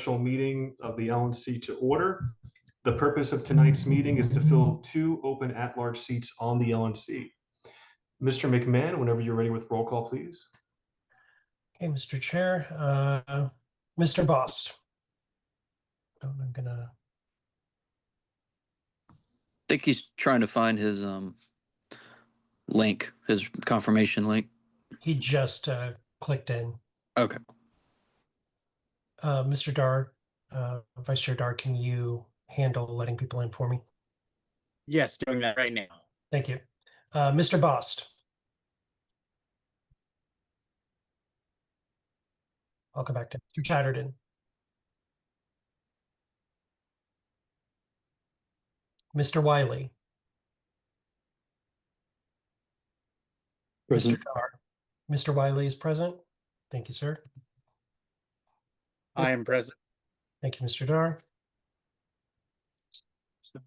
special meeting of the LNC to order. The purpose of tonight's meeting is to fill 2 open at-large seats on the LNC. Mr. McMahon, whenever you're ready with roll call, please. Okay, Mr. Chair, Mr. Bost. I'm gonna. I think he's trying to find his link, his confirmation link. He just clicked in. Okay. Mr. Dar, Vice Chair Dar, can you handle letting people in for me? Yes, doing that right now. Thank you. Mr. Bost. I'll come back to Mr. Chatterton. Mr. Wiley. Present. Mr. Dar. Mr. Wiley is present. Thank you, sir. I am present. Thank you, Mr. Dar.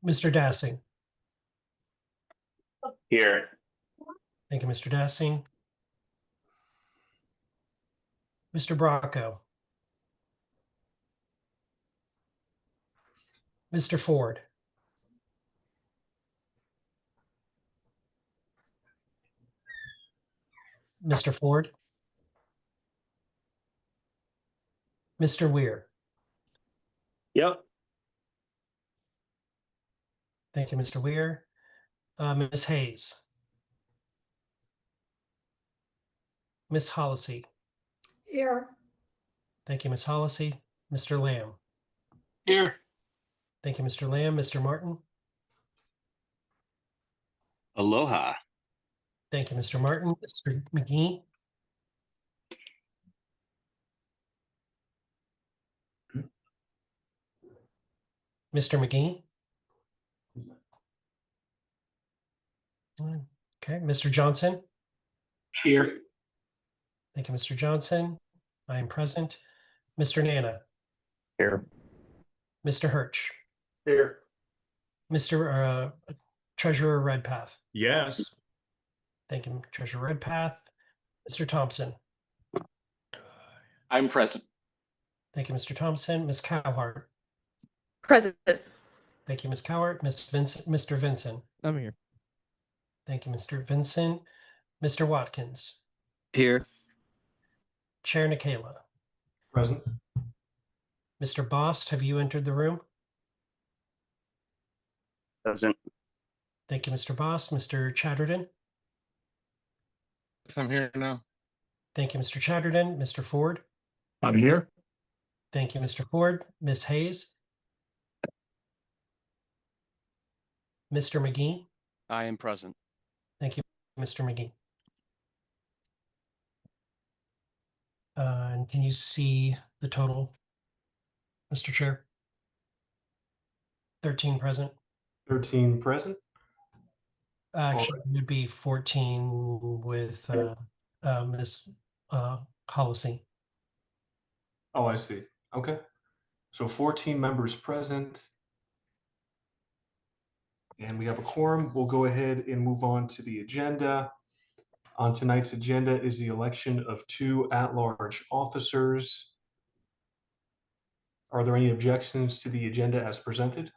Mr. Dassing. Here. Thank you, Mr. Dassing. Mr. Bracco. Mr. Ford. Mr. Ford. Mr. Weir. Yep. Thank you, Mr. Weir. Ms. Hayes. Ms. Hollisey. Here. Thank you, Ms. Hollisey. Mr. Lamb. Here. Thank you, Mr. Lamb. Mr. Martin. Aloha. Thank you, Mr. Martin. Mr. McGee. Mr. McGee. Okay, Mr. Johnson. Here. Thank you, Mr. Johnson. I am present. Mr. Nana. Here. Mr. Hirsch. Here. Mr. Treasurer Redpath. Yes. Thank you, Treasurer Redpath. Mr. Thompson. I'm present. Thank you, Mr. Thompson. Ms. Cowhart. Present. Thank you, Ms. Cowhart. Mr. Vincent. I'm here. Thank you, Mr. Vincent. Mr. Watkins. Here. Chair Nikayla. Present. Mr. Bost, have you entered the room? Present. Thank you, Mr. Bost. Mr. Chatterton. Yes, I'm here now. Thank you, Mr. Chatterton. Mr. Ford. I'm here. Thank you, Mr. Ford. Ms. Hayes. Mr. McGee. I am present. Thank you, Mr. McGee. And can you see the total, Mr. Chair? 13 present. 13 present. Actually, it would be 14 with Ms. Hollisey. Oh, I see. Okay. So 14 members present. And we have a quorum. We'll go ahead and move on to the agenda. On tonight's agenda is the election of 2 at-large officers. Are there any objections to the agenda as presented?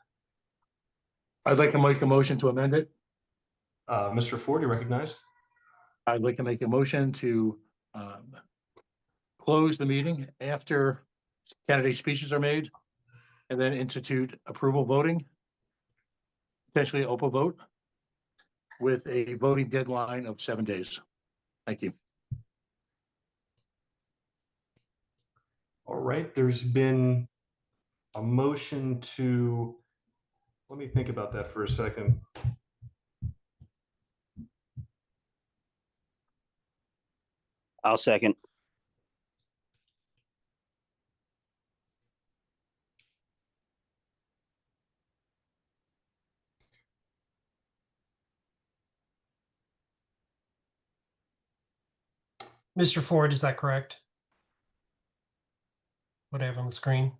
I'd like to make a motion to amend it. Mr. Ford, you recognized? I'd like to make a motion to close the meeting after candidate speeches are made and then institute approval voting, potentially open vote with a voting deadline of 7 days. Thank you. All right, there's been a motion to, let me think about that for a second. I'll second. Mr. Ford, is that correct? What I have on the screen?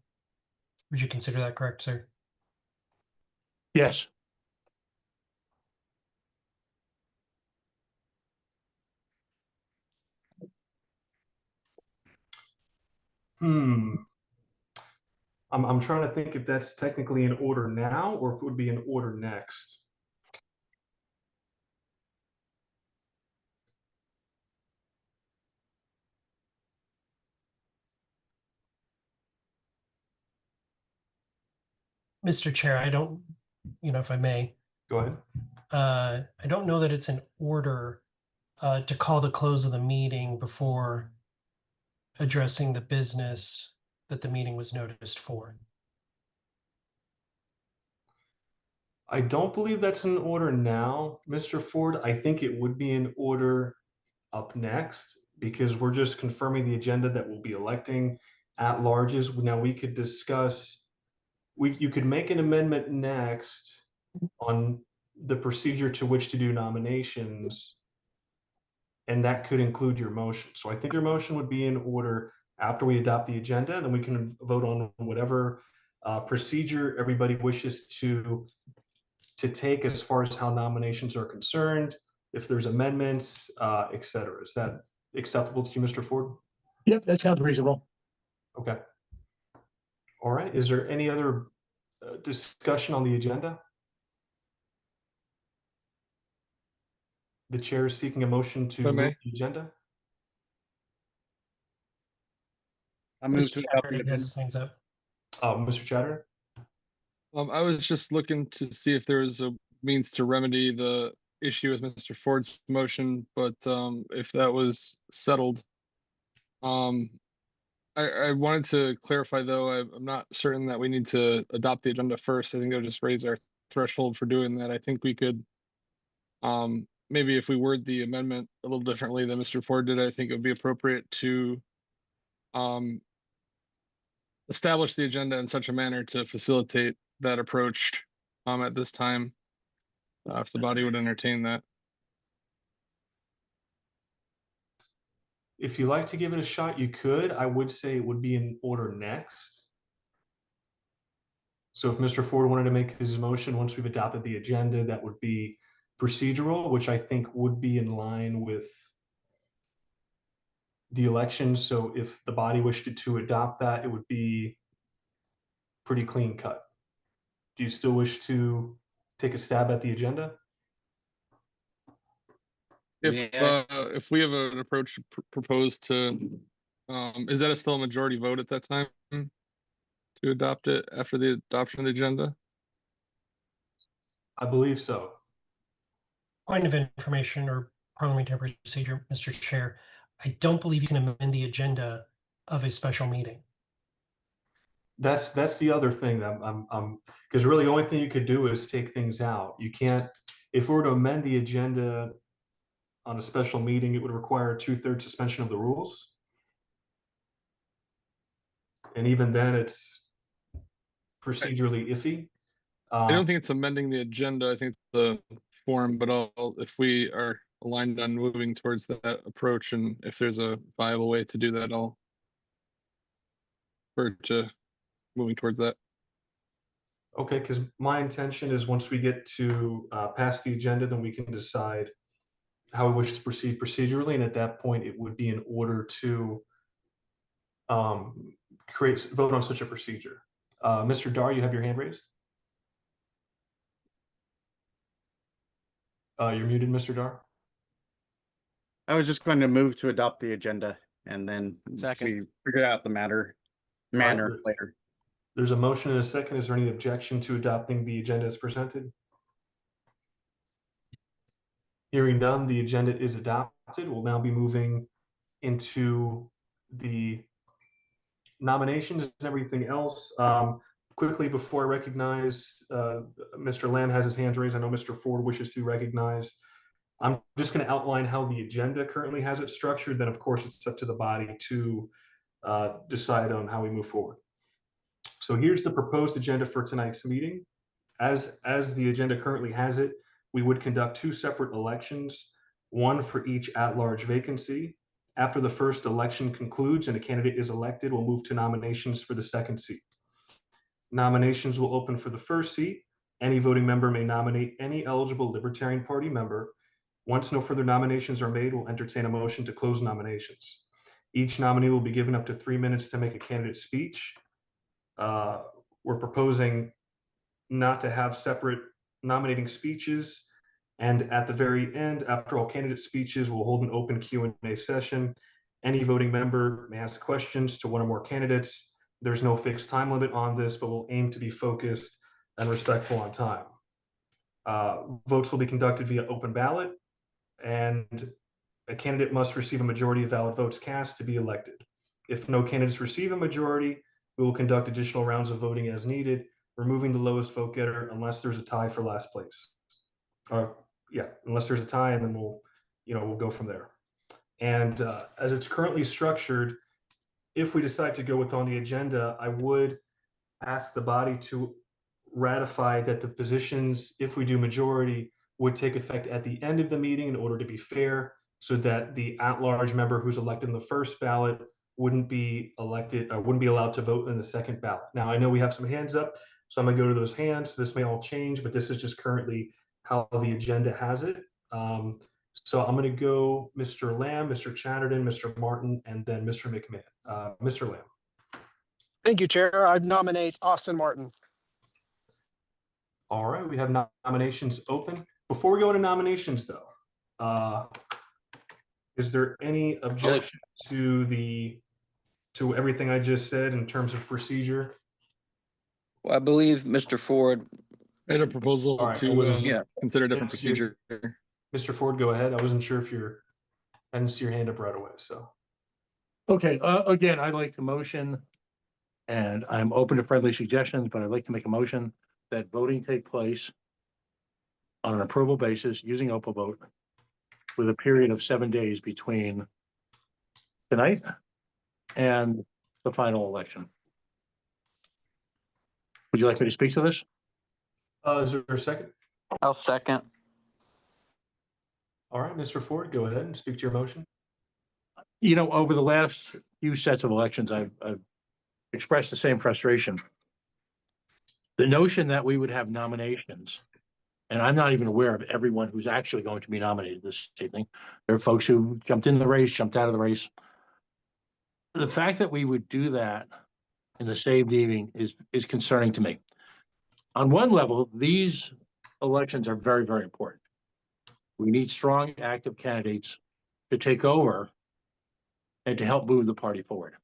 Would you consider that correct, sir? Yes. I'm trying to think if that's technically in order now or if it would be in order next. Mr. Chair, I don't, if I may, Go ahead. I don't know that it's in order to call the close of the meeting before addressing the business that the meeting was noticed for. I don't believe that's in order now, Mr. Ford. I think it would be in order up next because we're just confirming the agenda that we'll be electing at larges. Now we could discuss, you could make an amendment next on the procedure to which to do nominations, and that could include your motion. So I think your motion would be in order after we adopt the agenda, then we can vote on whatever procedure everybody wishes to take as far as how nominations are concerned, if there's amendments, et cetera. Is that acceptable to you, Mr. Ford? Yep, that sounds reasonable. Okay. All right. Is there any other discussion on the agenda? The chair is seeking a motion to move the agenda. I move Mr. to adopt the Chatter has agenda. his hands up. Mr. Chatter? I was just looking to see if there was a means to remedy the issue with Mr. Ford's motion, but if that was settled. I wanted to clarify though, I'm not certain that we need to adopt the agenda first. I think it'll just raise our threshold for doing that. I think we could, maybe if we word the amendment a little differently than Mr. Ford did, I think it would be appropriate to establish the agenda in such a manner to facilitate that approach at this time, if the body would entertain that. If you like to give it a shot, you could. I would say it would be in order next. So if Mr. Ford wanted to make his motion once we've adopted the agenda, that would be procedural, which I think would be in line with the election. So if the body wished to adopt that, it would be pretty clean cut. Do you still wish to take a stab at the agenda? If we have an approach proposed to, is that still a majority vote at that time to adopt it after the adoption of the agenda? I believe so. Point of information or parliamentary procedure, Mr. Chair. I don't believe you can amend the agenda of a special meeting. That's the other thing that I'm because really the only thing you could do is take things out. You can't, if we were to amend the agenda on a special meeting, it would require a 2/3 suspension of the rules. And even then it's procedurally iffy. I don't think it's amending the agenda. I think the form, but if we are aligned on moving towards that approach, and if there's a viable way to do that, I'll refer to moving towards that. Okay, because my intention is once we get to pass the agenda, then we can decide how we wish to proceed procedurally. And at that point, it would be in order to vote on such a procedure. Mr. Dar, you have your hand raised. You're muted, Mr. Dar. I was just going to move to adopt the agenda and then we figure out the manner later. There's a motion and a second. Is there any objection to adopting the agenda as presented? Hearing none, the agenda is adopted. We'll now be moving into the nominations and everything else. Quickly, before I recognize Mr. Lamb has his hands raised. I know Mr. Ford wishes to be recognized. I'm just going to outline how the agenda currently has it structured. Then, of course, it's up to the body to decide on how we move forward. So here's the proposed agenda for tonight's meeting. As the agenda currently has it, we would conduct 2 separate elections, one for each at-large vacancy. After the first election concludes and a candidate is elected, we'll move to nominations for the second seat. Nominations will open for the first seat. Any voting member may nominate any eligible Libertarian Party member. Once no further nominations are made, we'll entertain a motion to close nominations. Each nominee will be given up to 3 minutes to make a candidate speech. we're proposing not to have separate nominating speeches. And at the very end, after all candidate speeches, we'll hold an open Q&A session. Any voting member may ask questions to one or more candidates. There's no fixed time limit on this, but we'll aim to be focused and respectful on time. Votes will be conducted via open ballot, and a candidate must receive a majority of valid votes cast to be elected. If no candidates receive a majority, we will conduct additional rounds of voting as needed, removing the lowest vote getter unless there's a tie for last place. Unless there's a tie, and then we'll go from there. And as it's currently structured, if we decide to go with on the agenda, I would ask the body to ratify that the positions, if we do majority, would take effect at the end of the meeting in order to be fair, so that the at-large member who's elected in the first ballot wouldn't be elected or wouldn't be allowed to vote in the second ballot. Now, I know we have some hands up, so I'm gonna go to those hands. This may all change, but this is just currently how the agenda has it. So I'm gonna go Mr. Lamb, Mr. Chatterton, Mr. Martin, and then Mr. McMahon. Mr. Lamb. Thank you, Chair. I nominate Austin Martin. All right, we have nominations open. Before we go to nominations, though, is there any objection to everything I just said in terms of procedure? Well, I believe Mr. Ford, I had a proposal All right, to yeah. consider a different Yes, you- procedure. Mr. Ford, go ahead. I wasn't sure if I didn't see your hand up right away, so. Okay, again, I like the motion, and I'm open to friendly suggestions, but I'd like to make a motion that voting take place on an approval basis using open vote with a period of 7 days between tonight and the final election. Would you like me to speak to this? Is there a second? I'll second. All right, Mr. Ford, go ahead and speak to your motion. You know, over the last few sets of elections, I've expressed the same frustration. The notion that we would have nominations, and I'm not even aware of everyone who's actually going to be nominated this evening. There are folks who jumped in the race, jumped out of the race. The fact that we would do that in the same evening is concerning to me. On one level, these elections are very, very important. We need strong, active candidates to take over and to help move the party forward.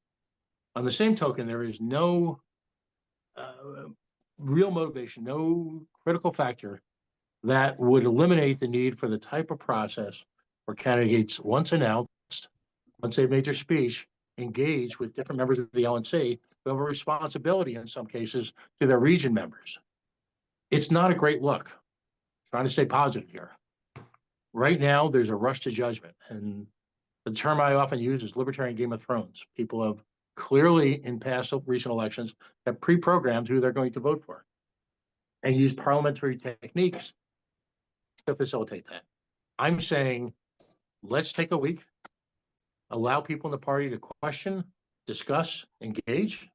On the same token, there is no real motivation, no critical factor that would eliminate the need for the type of process where candidates, once announced, once they've made their speech, engage with different members of the LNC who have a responsibility in some cases to their region members. It's not a great look. Trying to stay positive here. Right now, there's a rush to judgment, and the term I often use is Libertarian Game of Thrones. People have clearly, in past recent elections, have pre-programmed who they're going to vote for and use parliamentary techniques to facilitate that. I'm saying, let's take a week, allow people in the party to question, discuss, engage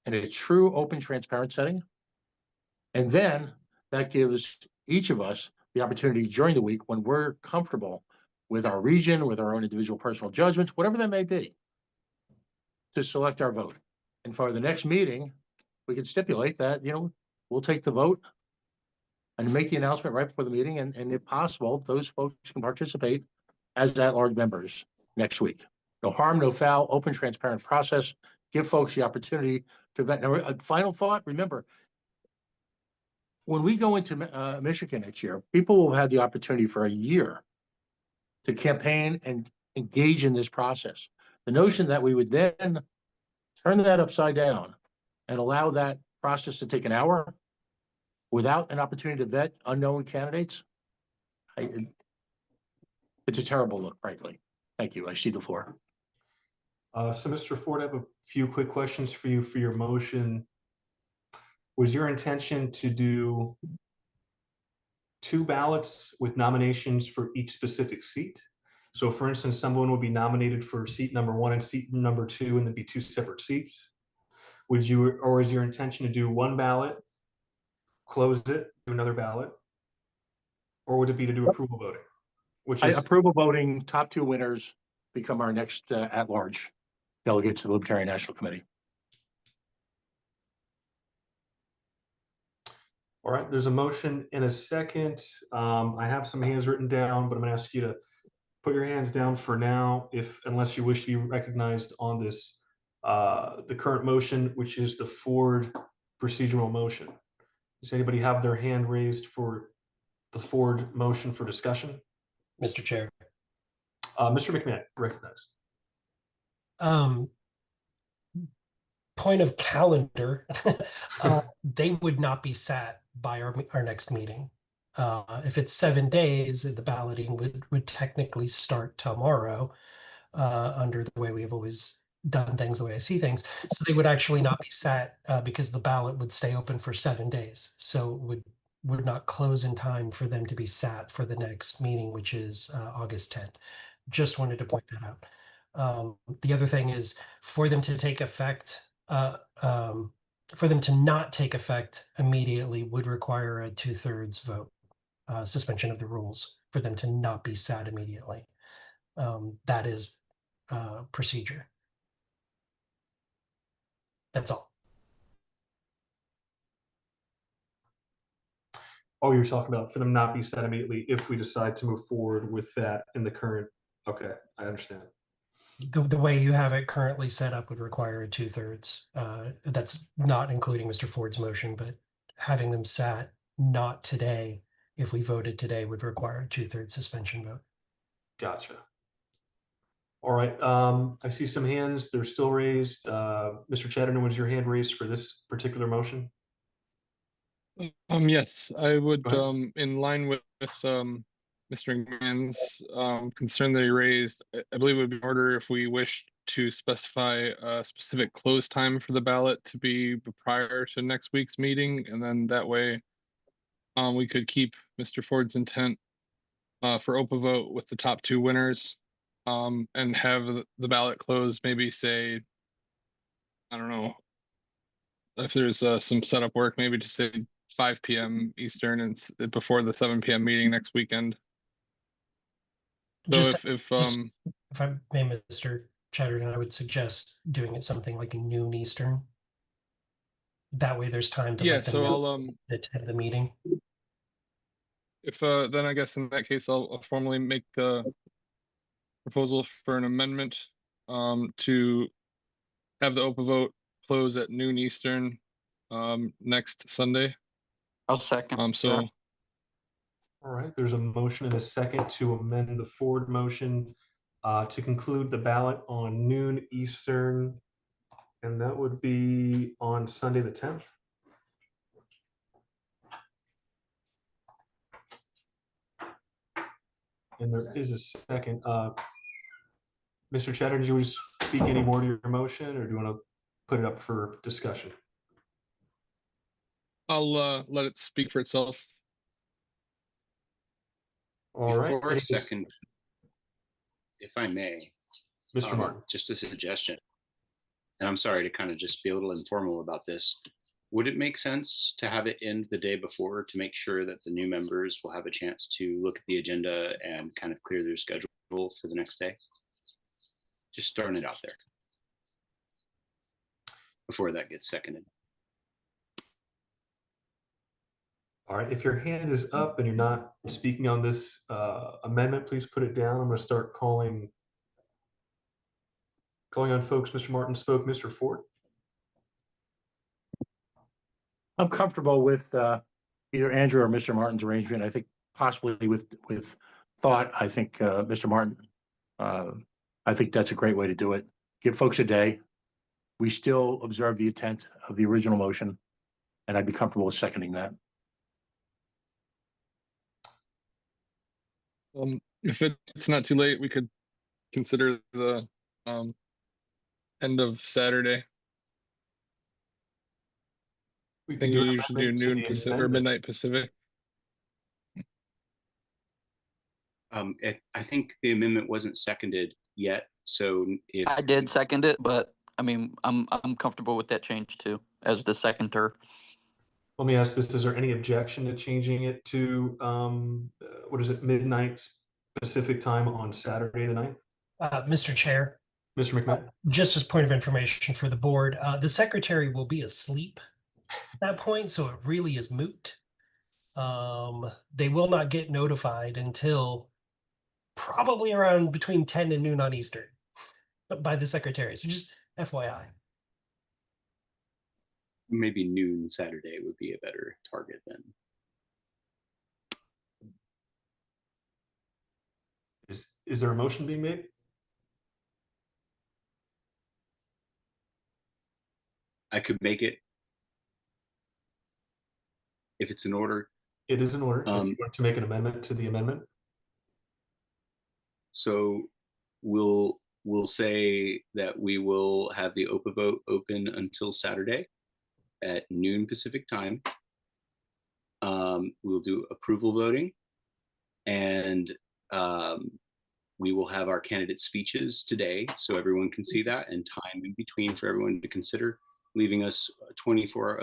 in a true, open, transparent setting. And then that gives each of us the opportunity during the week when we're comfortable with our region, with our own individual personal judgments, whatever that may be, to select our vote. And for the next meeting, we can stipulate that, we'll take the vote and make the announcement right before the meeting. And if possible, those folks can participate as at-large members next week. No harm, no foul, open, transparent process. Give folks the opportunity to vet. Now, a final thought, remember, when we go into Michigan next year, people will have the opportunity for a year to campaign and engage in this process. The notion that we would then turn that upside down and allow that process to take an hour without an opportunity to vet unknown candidates, it's a terrible look, frankly. Thank you. I see the floor. So Mr. Ford, I have a few quick questions for you for your motion. Was your intention to do 2 ballots with nominations for each specific seat? So for instance, someone would be nominated for seat number 1 and seat number 2, and there'd be 2 separate seats. Or is your intention to do 1 ballot, close it, do another ballot? Or would it be to do approval voting? Which is Approval voting, top 2 winners become our next at-large delegates to the Libertarian National Committee. All right, there's a motion and a second. I have some hands written down, but I'm gonna ask you to put your hands down for now, unless you wish to be recognized on this, the current motion, which is the Ford procedural motion. Does anybody have their hand raised for the Ford motion for discussion? Mr. Chair. Mr. McMahon, recognized. Point of calendar, they would not be sat by our next meeting. If it's 7 days, the balloting would technically start tomorrow, under the way we have always done things, the way I see things. So they would actually not be sat because the ballot would stay open for 7 days. So would not close in time for them to be sat for the next meeting, which is August 10th. Just wanted to point that out. The other thing is for them to take effect, for them to not take effect immediately would require a 2/3 vote, suspension of the rules for them to not be sat immediately. That is procedure. That's all. Oh, you're talking about for them not be set immediately if we decide to move forward with that in the current. Okay, I understand. The way you have it currently set up would require a 2/3. That's not including Mr. Ford's motion, but having them sat not today, if we voted today, would require a 2/3 suspension vote. Gotcha. All right, I see some hands. They're still raised. Mr. Chatterton, was your hand raised for this particular motion? Yes, I would, Go ahead. in line with Mr. McMahon's concern that he raised, I believe it would be in order if we wish to specify a specific close time for the ballot to be prior to next week's meeting, and then that way we could keep Mr. Ford's intent for open vote with the top 2 winners, and have the ballot close, maybe say, I don't know, if there's some setup work, maybe to say 5 p.m. Eastern and before the 7 p.m. meeting next weekend. So if I may, Mr. Chatterton, I would suggest doing it something like noon Eastern. That way there's time to yeah, let them so know I'll attend the meeting. if then I guess in that case I'll formally make a proposal for an amendment to have the open vote close at noon Eastern next Sunday. I'll second. So All right, there's a motion and a second to amend the Ford motion to conclude the ballot on noon Eastern, and that would be on Sunday the 10th. And there is a second. Mr. Chatter, do you want to speak any more to your motion, or do you want to put it up for discussion? I'll let it speak for itself. All right. Before a second, if I may, Mr. Martin. just a suggestion, and I'm sorry to kind of just be a little informal about this. Would it make sense to have it end the day before to make sure that the new members will have a chance to look at the agenda and kind of clear their schedule for the next day? Just throwing it out there before that gets seconded. All right, if your hand is up and you're not speaking on this amendment, please put it down. I'm going to start calling on folks. Mr. Martin spoke. Mr. Ford? I'm comfortable with either Andrew or Mr. Martin's arrangement. I think possibly with thought, I think Mr. Martin, I think that's a great way to do it. Give folks a day. We still observe the intent of the original motion, and I'd be comfortable with seconding that. If it's not too late, we could consider the end of Saturday. We I can think do you an usually do amendment to noon the Pacific or amendment. midnight Pacific. I think the amendment wasn't seconded yet, so if I did second it, but I mean, I'm comfortable with that change too, as the seconder. Let me ask this: is there any objection to changing it to what is it, midnight Pacific time on Saturday the 9th? Mr. Chair, Mr. McMahon? just as point of information for the board, the secretary will be asleep at that point, so it really is moot. They will not get notified until probably around between 10 and noon on Eastern by the secretary. So just FYI. Maybe noon Saturday would be a better target then. Is there a motion being made? I could make it if it's in order. It is in order. If you want to make an amendment to the amendment. So we'll say that we will have the OPA vote open until Saturday at noon Pacific time. We'll do approval voting, and we will have our candidate speeches today, so everyone can see that, and time in between for everyone to consider, leaving us a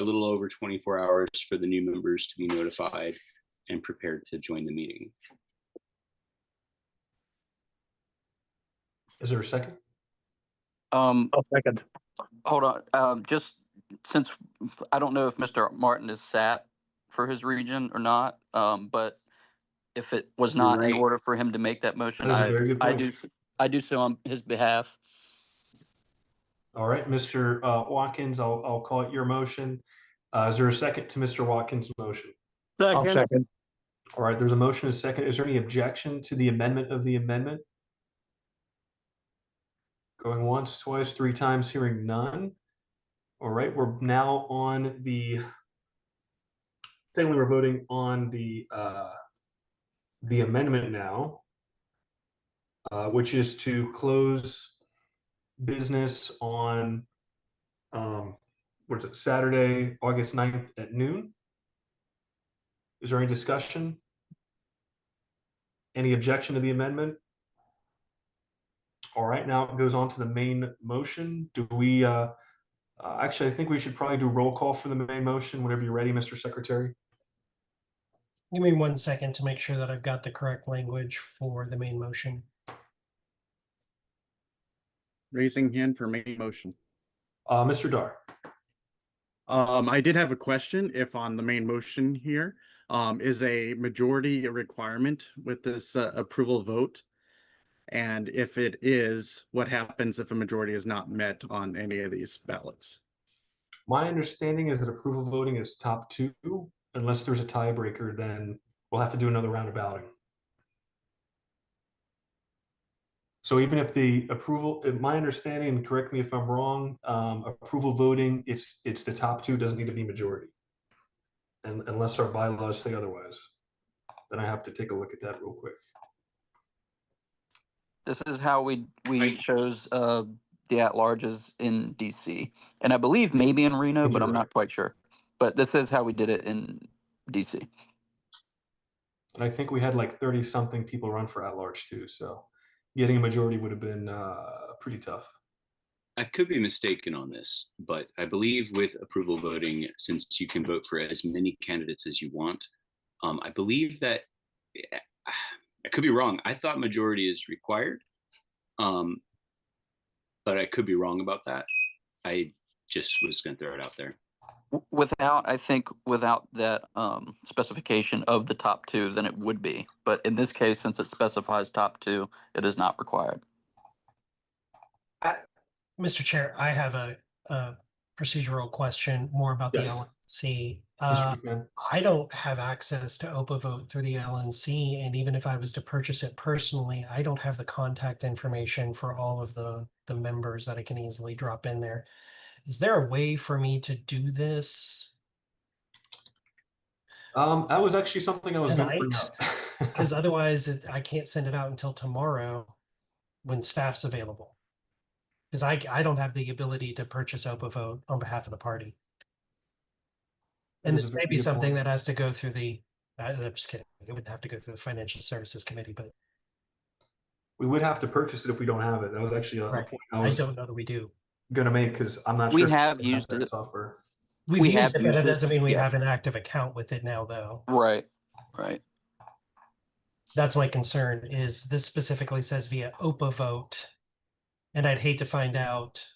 little over 24 hours for the new members to be notified and prepared to join the meeting. Is there a second? I'll second. Hold on. Just since I don't know if Mr. Martin is sat for his region or not, but if it was You're not in right. order for him to make that motion, That is a very good point. I do so on his behalf. All right, Mr. Watkins, I'll call it your motion. Is there a second to Mr. Watkins' motion? I'll second. All right, there's a motion, a second. Is there any objection to the amendment of the amendment? Going once, twice, three times, hearing none. All right, we're now on the, technically we're voting on the amendment now, which is to close business on, what is it, Saturday, August 9th at noon. Is there any discussion? Any objection to the amendment? All right, now it goes on to the main motion. Do we, actually, I think we should probably do roll call for the main motion whenever you're ready, Mr. Secretary. Give me 1 second to make sure that I've got the correct language for the main motion. Raising hand for main motion. Mr. Dar. I did have a question. If on the main motion here, is a majority a requirement with this approval vote? And if it is, what happens if a majority is not met on any of these ballots? My understanding is that approval voting is top two. Unless there's a tiebreaker, then we'll have to do another round of balloting. So even if the approval, my understanding, and correct me if I'm wrong, approval voting, it's the top two, doesn't need to be majority. And unless our bylaws say otherwise, then I have to take a look at that real quick. This is how we chose the at-larges in DC, and I believe maybe in Reno, but I'm not quite sure. But this is how we did it in DC. And I think we had like 30 something people run for at-large too. So getting a majority would have been pretty tough. I could be mistaken on this, but I believe with approval voting, since you can vote for as many candidates as you want, I believe that, I could be wrong. I thought majority is required, but I could be wrong about that. I just was going to throw it out there. I think without that specification of the top two, then it would be. But in this case, since it specifies top two, it is not required. Mr. Chair, I have a procedural question more about the LNC. I don't have access to OPA vote through the LNC, and even if I was to purchase it personally, I don't have the contact information for all of the members that I can easily drop in there. Is there a way for me to do this? That was actually something I was going to bring Tonight? up. Because otherwise I can't send it out until tomorrow when staff's available. Because I don't have the ability to purchase OPA vote on behalf of the party. And this may be something that has to go through the, I'm just kidding. It wouldn't have to go through the Financial Services Committee, but We would have to purchase it if we don't have it. That was actually a point I was don't know that we do. going to make, because I'm not We sure. have used it. Software. We've have used it, but used that it. doesn't mean we Yeah. have an active account with it now, though. Right. That's my concern. Is this specifically says via OPA vote, and I'd hate to find out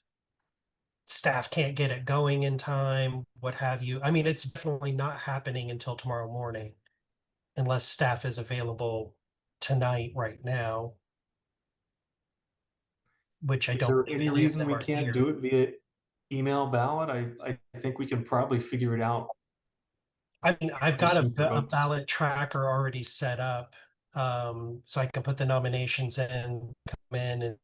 staff can't get it going in time, what have you. I mean, it's definitely not happening until tomorrow morning. unless staff is available tonight right now. Which I Is don't. there think any of reason them we are can't here. do it via email ballot? I think we can probably figure it out. I mean, I've with got some a votes. ballot tracker already set up, so I can put the nominations in, come in,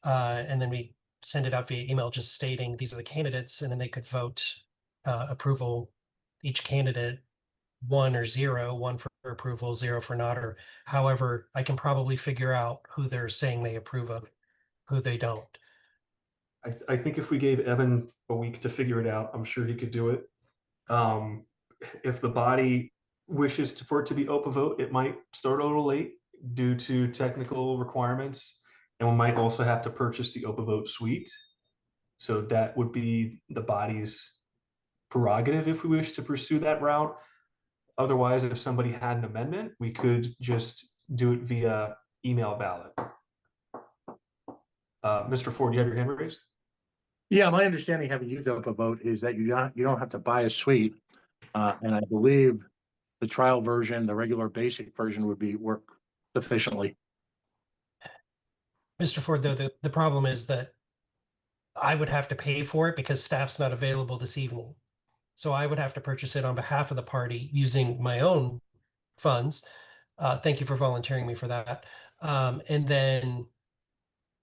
and then we send it out via email, just stating these are the candidates, and then they could vote approval each candidate 1 or 0, 1 for approval, 0 for not, or however I can probably figure out who they're saying they approve of, who they don't. I think if we gave Evan a week to figure it out, I'm sure he could do it. If the body wishes for it to be open vote, it might start a little late due to technical requirements, and we might also have to purchase the open vote suite. So that would be the body's prerogative if we wish to pursue that route. Otherwise, if somebody had an amendment, we could just do it via email ballot. Mr. Ford, you have your hand raised? Yeah, my understanding, having used open vote, is that you don't have to buy a suite. And I believe the trial version, the regular basic version would work sufficiently. Mr. Ford, though, the problem is that I would have to pay for it because staff's not available this evening. So I would have to purchase it on behalf of the party using my own funds. Thank you for volunteering me for that. And then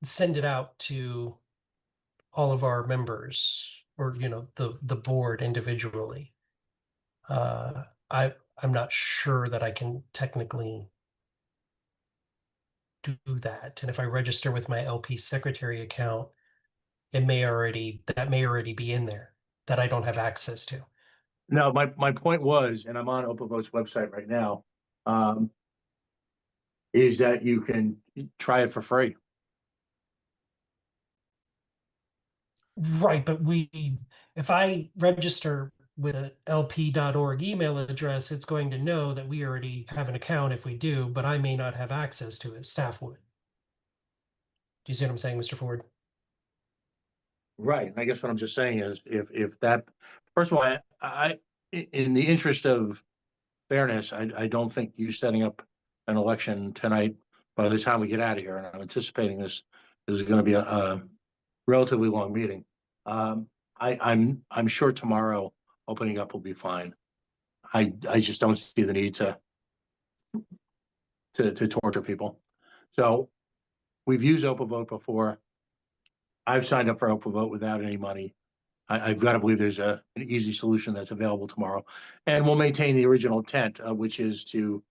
send it out to all of our members, or the board individually. I'm not sure that I can technically do that. And if I register with my LP secretary account, that may already be in there that I don't have access to. No, my point was, and I'm on Open Vote's website right now, is that you can try it for free. Right, but if I register with an lp.org email address, it's going to know that we already have an account if we do, but I may not have access to it. Staff would. Do you see what I'm saying, Mr. Ford? Right. I guess what I'm just saying is if that, first of all, I in the interest of fairness, I don't think you setting up an election tonight by the time we get out of here, and I'm anticipating this is going to be a relatively long meeting. I'm sure tomorrow opening up will be fine. I just don't see the need to torture people. So we've used Open Vote before. I've signed up for Open Vote without any money. I've got to believe there's an easy solution that's available tomorrow, and we'll maintain the original intent, which is to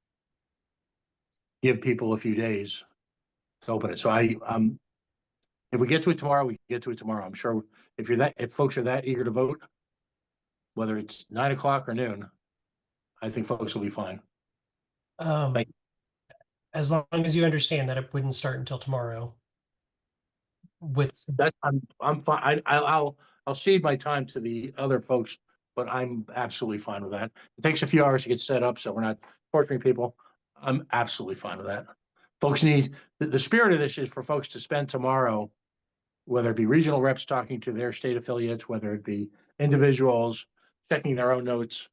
give people a few days to open it. So if we get to it tomorrow, we get to it tomorrow. I'm sure if folks are that eager to vote, whether it's 9 o'clock or noon, I think folks will be fine. Thank you. As long as you understand that it wouldn't start until tomorrow. I'm fine. I'll cede my time to the other folks, but I'm absolutely fine with that. It takes a few hours to get set up, so we're not torturing people. I'm absolutely fine with that. Folks need the spirit of this is for folks to spend tomorrow, whether it be regional reps talking to their state affiliates, whether it be individuals checking their own notes.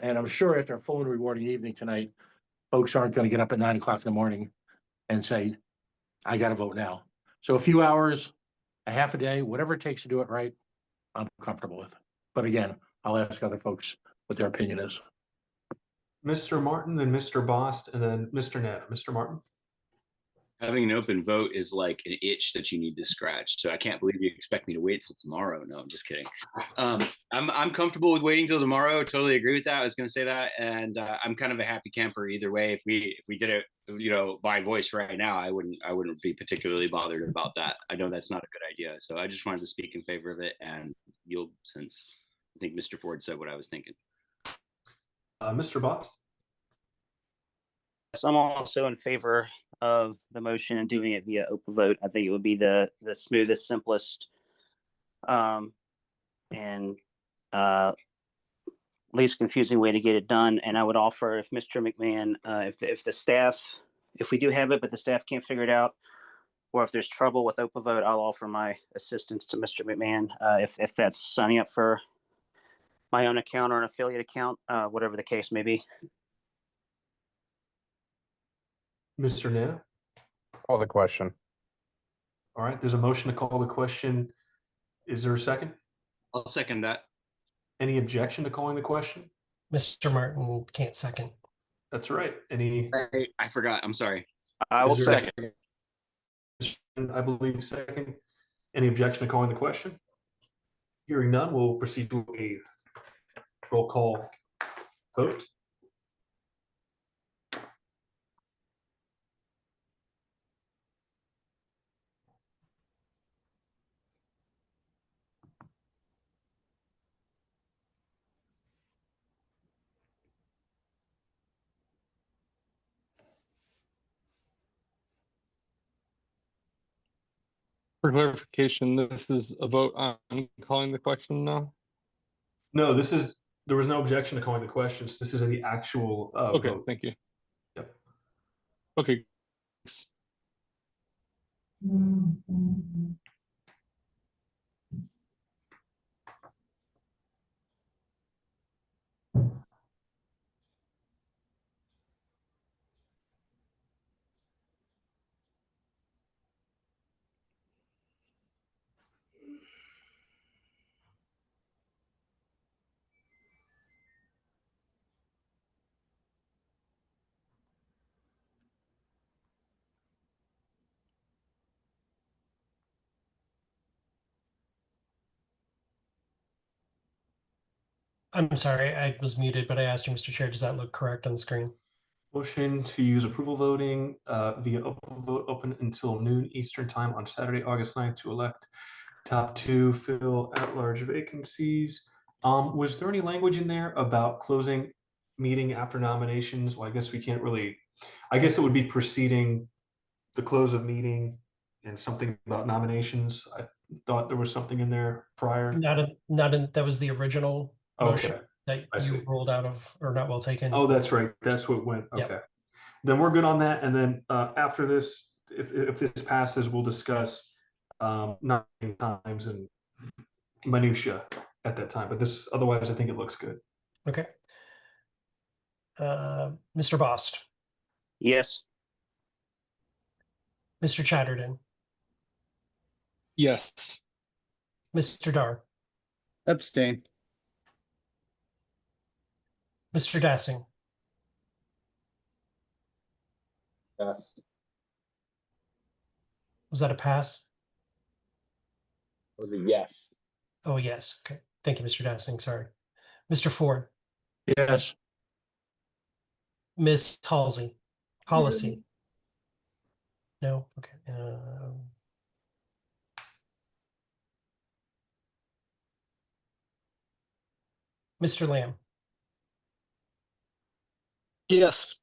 And I'm sure after a full and rewarding evening tonight, folks aren't going to get up at 9 o'clock in the morning and say, I got to vote now. So a few hours, a half a day, whatever it takes to do it right, I'm comfortable with. But again, I'll ask other folks what their opinion is. Mr. Martin, then Mr. Bost, and then Mr. Netta. Mr. Martin? Having an open vote is like an itch that you need to scratch. So I can't believe you expect me to wait till tomorrow. No, I'm just kidding. I'm comfortable with waiting till tomorrow. Totally agree with that. I was going to say that, and I'm kind of a happy camper either way. If we did it, by voice right now, I wouldn't be particularly bothered about that. I know that's not a good idea. So I just wanted to speak in favor of it and yield, since I think Mr. Ford said what I was thinking. Mr. Bost? So I'm also in favor of the motion and doing it via open vote. I think it would be the smoothest, simplest, and least confusing way to get it done. And I would offer, if Mr. McMahon, if the staff, if we do have it, but the staff can't figure it out, or if there's trouble with open vote, I'll offer my assistance to Mr. McMahon. If that's signing up for my own account or an affiliate account, whatever the case may be. Mr. Nana? Call the question. All right, there's a motion to call the question. Is there a second? I'll second that. Any objection to calling the question? Mr. Martin can't second. That's right. Any, I forgot. I'm sorry. I will Is there- second. I believe second. Any objection to calling the question? Hearing none, we'll proceed to a roll call vote. For clarification, this is a vote on calling the question now? No, there was no objection to calling the questions. This is the actual Okay, vote. thank you. Yep. Okay. Thanks. I'm sorry, I was muted, but I asked you, Mr. Chair, does that look correct on the screen? Motion to use approval voting via open vote open until noon Eastern time on Saturday, August 9th to elect top 2 fill at-large vacancies. Was there any language in there about closing meeting after nominations? Well, I guess we can't really, I guess it would be preceding the close of meeting and something about nominations. I thought there was something in there prior. That was the original motion Okay, that I you see. rolled out of, or not well taken. Oh, that's right. That's what went. Yep. Okay. Then we're good on that. And then after this, if this passes, we'll discuss nominating times and minutia at that time. But this, otherwise, I think it looks good. Okay. Mr. Bost, Yes. Mr. Chatterton, Yes. Mr. Dar, Abstain. Mr. Dassing, Yes. was that a pass? Was a yes. Oh, yes. Okay. Thank you, Mr. Dassing. Sorry. Mr. Ford, Yes. Miss Halsey, policy. No. Okay. Mr. Lamb, Yes.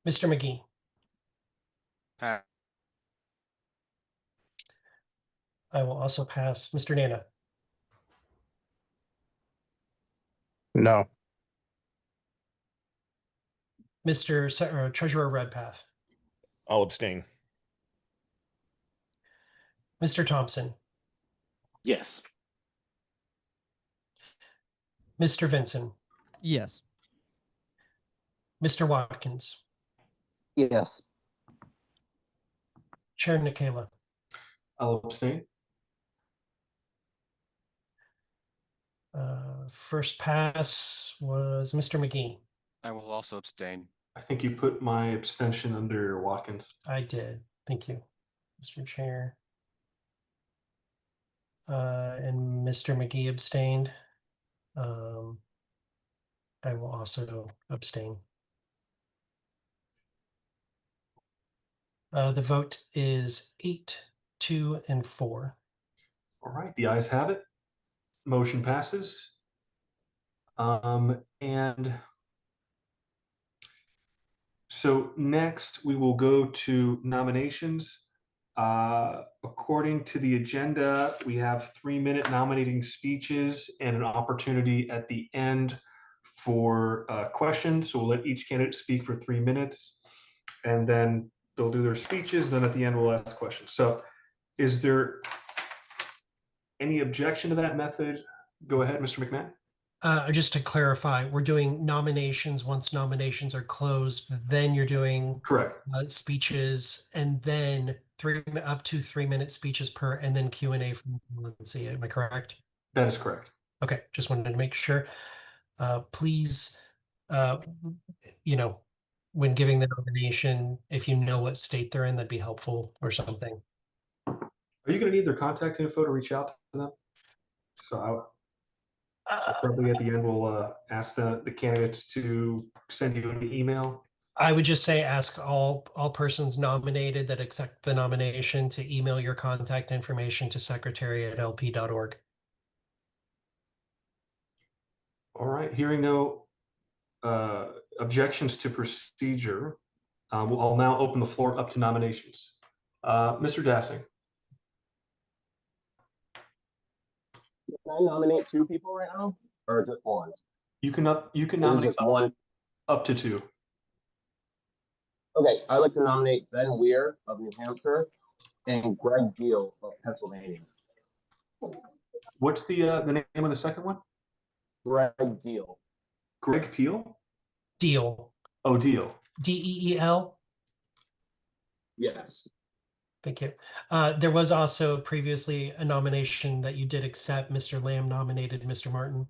Mr. McGee, Pass. I will also pass. Mr. Nana, No. Mr. Treasurer Redpath, I'll abstain. Mr. Thompson, Yes. Mr. Vinson, Yes. Mr. Watkins, Yes. Chair Nikayla. I'll abstain. First pass was Mr. McGee. I will also abstain. I think you put my abstention under Watkins. I did. Thank you, Mr. Chair. And Mr. McGee abstained. I will also abstain. The vote is 8, 2, and 4. All right, the ayes have it. Motion passes. And so next we will go to nominations. According to the agenda, we have 3-minute nominating speeches and an opportunity at the end for questions. So we'll let each candidate speak for 3 minutes, and then they'll do their speeches. Then at the end, we'll ask questions. So is there any objection to that method, Go ahead, Mr. McMahon. Just to clarify, we're doing nominations. Once nominations are closed, then you're doing Correct. speeches, and then up to 3-minute speeches per, and then Q&A from Lindsay. Am I correct? That is correct. Okay, just wanted to make sure. Please, when giving the nomination, if you know what state they're in, that'd be helpful or something. Are you going to need their contact info to reach out to them? So probably at the end, we'll ask the candidates to send you an email. I would just say ask all persons nominated that accept the nomination to email your contact information to secretary@lp.org. All right. Hearing no objections to procedure, I'll now open the floor up to nominations. Mr. Dassing. Can I nominate 2 people right now, or just 1? You can nominate just 1. up to 2. Okay, I'd like to nominate Ben Weir of New Hampshire and Greg Deal of Pennsylvania. What's the name of the second one? Greg Deal. Greg Peel? Deal. Oh, Deal. DEEL. Yes. Thank you. There was also previously a nomination that you did accept. Mr. Lamb nominated Mr. Martin.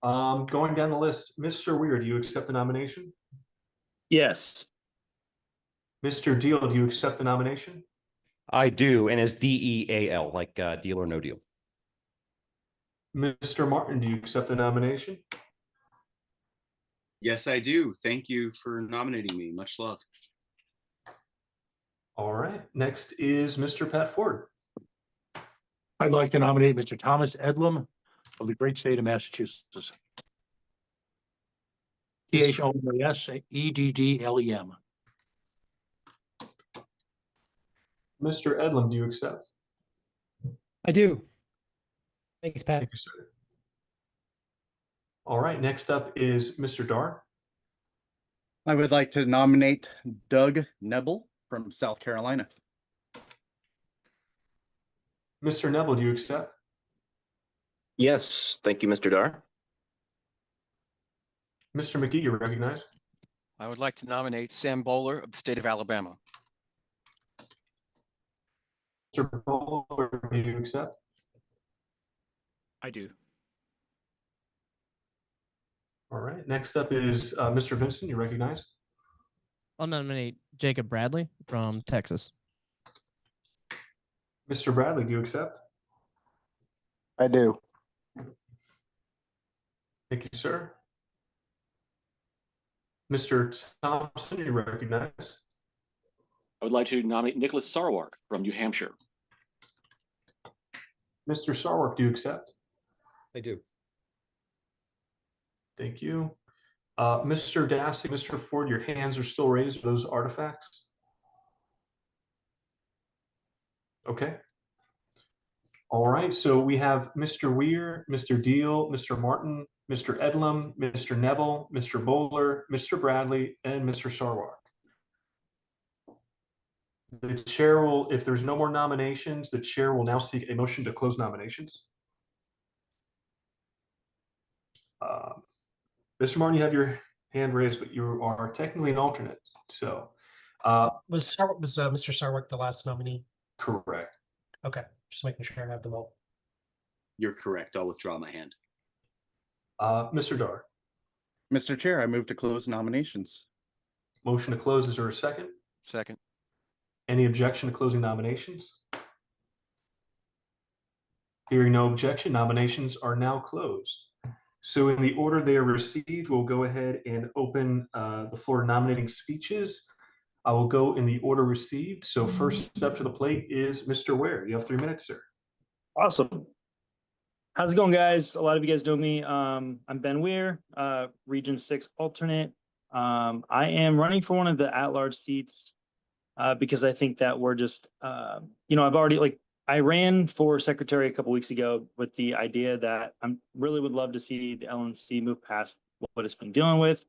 Going down the list, Mr. Weir, do you accept the nomination? Yes. Mr. Deal, do you accept the nomination? I do, and it's DEAL, like deal or no deal. Mr. Martin, do you accept the nomination? Yes, I do. Thank you for nominating me. Much love. All right. Next is Mr. Pat Ford. I'd like to nominate Mr. Thomas Edlum of the great state of Massachusetts. THOMASEDDLEM. Mr. Edlum, do you accept? I do. Thanks, Pat. Thank you, sir. All right. Next up is Mr. Dar. I would like to nominate Doug Nebel from South Carolina. Mr. Nebel, do you accept? Yes, thank you, Mr. Dar. Mr. McGee, you're recognized. I would like to nominate Sam Bowler of the state of Alabama. Mr. Bowler, do you accept? I do. All right. Next up is Mr. Vincent. You're recognized. I'll nominate Jacob Bradley from Texas. Mr. Bradley, do you accept? I do. Thank you, sir. Mr. Thompson, you're recognized. I would like to nominate Nicholas Sarwark from New Hampshire. Mr. Sarwark, do you accept? I do. Thank you. Mr. Dassey, Mr. Ford, your hands are still raised. Are those artifacts? Okay. All right. So we have Mr. Weir, Mr. Deal, Mr. Martin, Mr. Edlum, Mr. Nebel, Mr. Bowler, Mr. Bradley, and Mr. Sarwark. The chair will, if there's no more nominations, the chair will now seek a motion to close nominations. Mr. Martin, you have your hand raised, but you are technically an alternate. So Was Mr. Sarwark the last nominee? correct. Okay, just making sure I have them all. You're correct. I'll withdraw my hand. Mr. Dar. Mr. Chair, I move to close nominations. Motion to close. Is there a second? Second. Any objection to closing nominations? Hearing no objection, nominations are now closed. So in the order they are received, we'll go ahead and open the floor to nominating speeches. I will go in the order received. So first step to the plate is Mr. Ware. You have 3 minutes, sir. Awesome. How's it going, guys? A lot of you guys know me. I'm Ben Weir, Region 6 alternate. I am running for one of the at-large seats because I think that we're just, I've already, I ran for secretary a couple weeks ago with the idea that I really would love to see the LNC move past what it's been dealing with,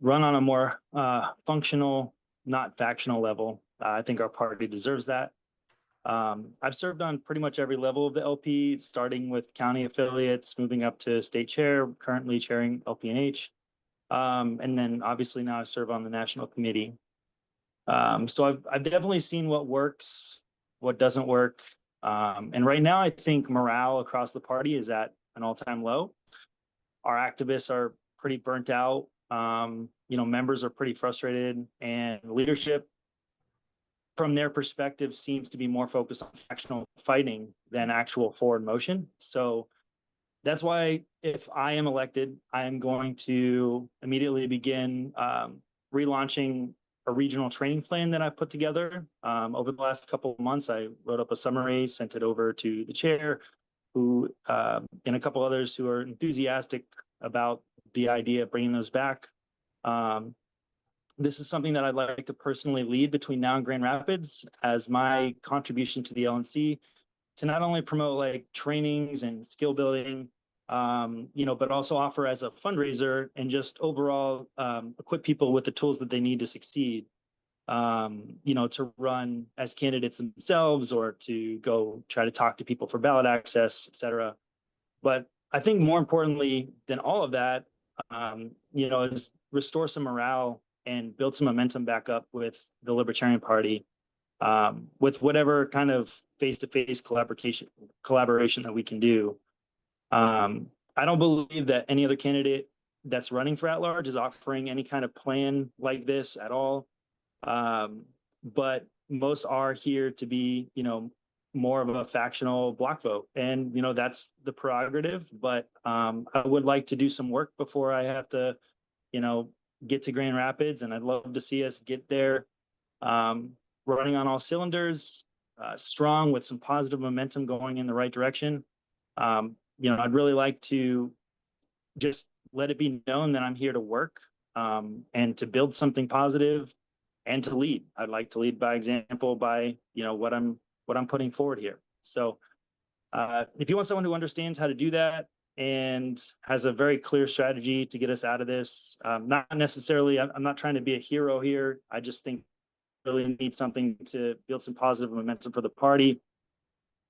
run on a more functional, not factional level. I think our party deserves that. I've served on pretty much every level of the LP, starting with county affiliates, moving up to state chair, currently chairing LPNH. And then obviously now I serve on the national committee. So I've definitely seen what works, what doesn't work. And right now I think morale across the party is at an all-time low. Our activists are pretty burnt out. Members are pretty frustrated, and leadership from their perspective seems to be more focused on factional fighting than actual forward motion. So that's why if I am elected, I am going to immediately begin relaunching a regional training plan that I put together. Over the last couple of months, I wrote up a summary, sent it over to the chair, who and a couple others who are enthusiastic about the idea of bringing those back. This is something that I'd like to personally lead between now and Grand Rapids as my contribution to the LNC to not only promote like trainings and skill building, but also offer as a fundraiser and just overall equip people with the tools that they need to succeed, to run as candidates themselves or to go try to talk to people for ballot access, et cetera. But I think more importantly than all of that, is restore some morale and build some momentum back up with the Libertarian Party, with whatever kind of face-to-face collaboration that we can do. I don't believe that any other candidate that's running for at-large is offering any kind of plan like this at all. But most are here to be, more of a factional block vote. And, that's the prerogative, but I would like to do some work before I have to, get to Grand Rapids. And I'd love to see us get there running on all cylinders, strong with some positive momentum going in the right direction. I'd really like to just let it be known that I'm here to work and to build something positive and to lead. I'd like to lead by example by, what I'm putting forward here. So if you want someone who understands how to do that and has a very clear strategy to get us out of this, not necessarily, I'm not trying to be a hero here. I just think really need something to build some positive momentum for the party,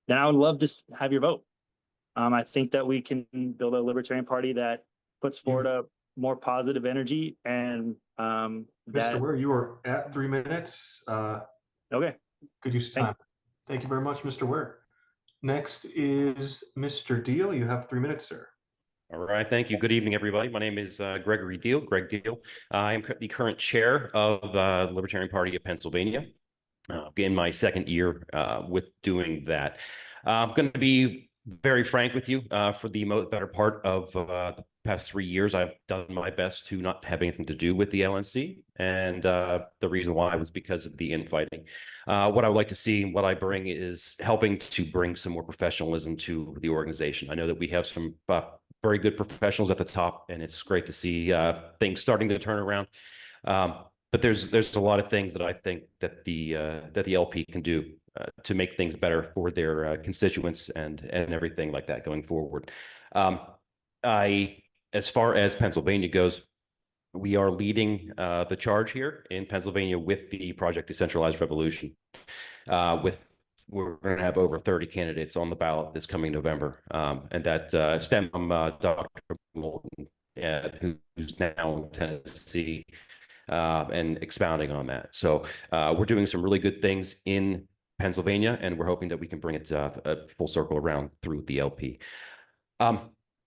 then I would love to have your vote. I think that we can build a Libertarian Party that puts forward a more positive energy and Mr. Ware, you are at 3 minutes. Okay. Good use of time. Thank you very much, Mr. Ware. Next is Mr. Deal. You have 3 minutes, sir. All right, thank you. Good evening, everybody. My name is Gregory Deal, Greg Deal. I am the current chair of the Libertarian Party of Pennsylvania. In my second year with doing that. I'm going to be very frank with you. For the better part of the past 3 years, I've done my best to not have anything to do with the LNC. And the reason why was because of the infighting. What I would like to see, what I bring is helping to bring some more professionalism to the organization. I know that we have some very good professionals at the top, and it's great to see things starting to turn around. But there's a lot of things that I think that the LP can do to make things better for their constituents and everything like that going forward. As far as Pennsylvania goes, we are leading the charge here in Pennsylvania with the Project Decentralized Revolution. We're going to have over 30 candidates on the ballot this coming November, and that stem from Dr. Moulton, who's now in Tennessee. And expounding on that. So we're doing some really good things in Pennsylvania, and we're hoping that we can bring it full circle around through the LP.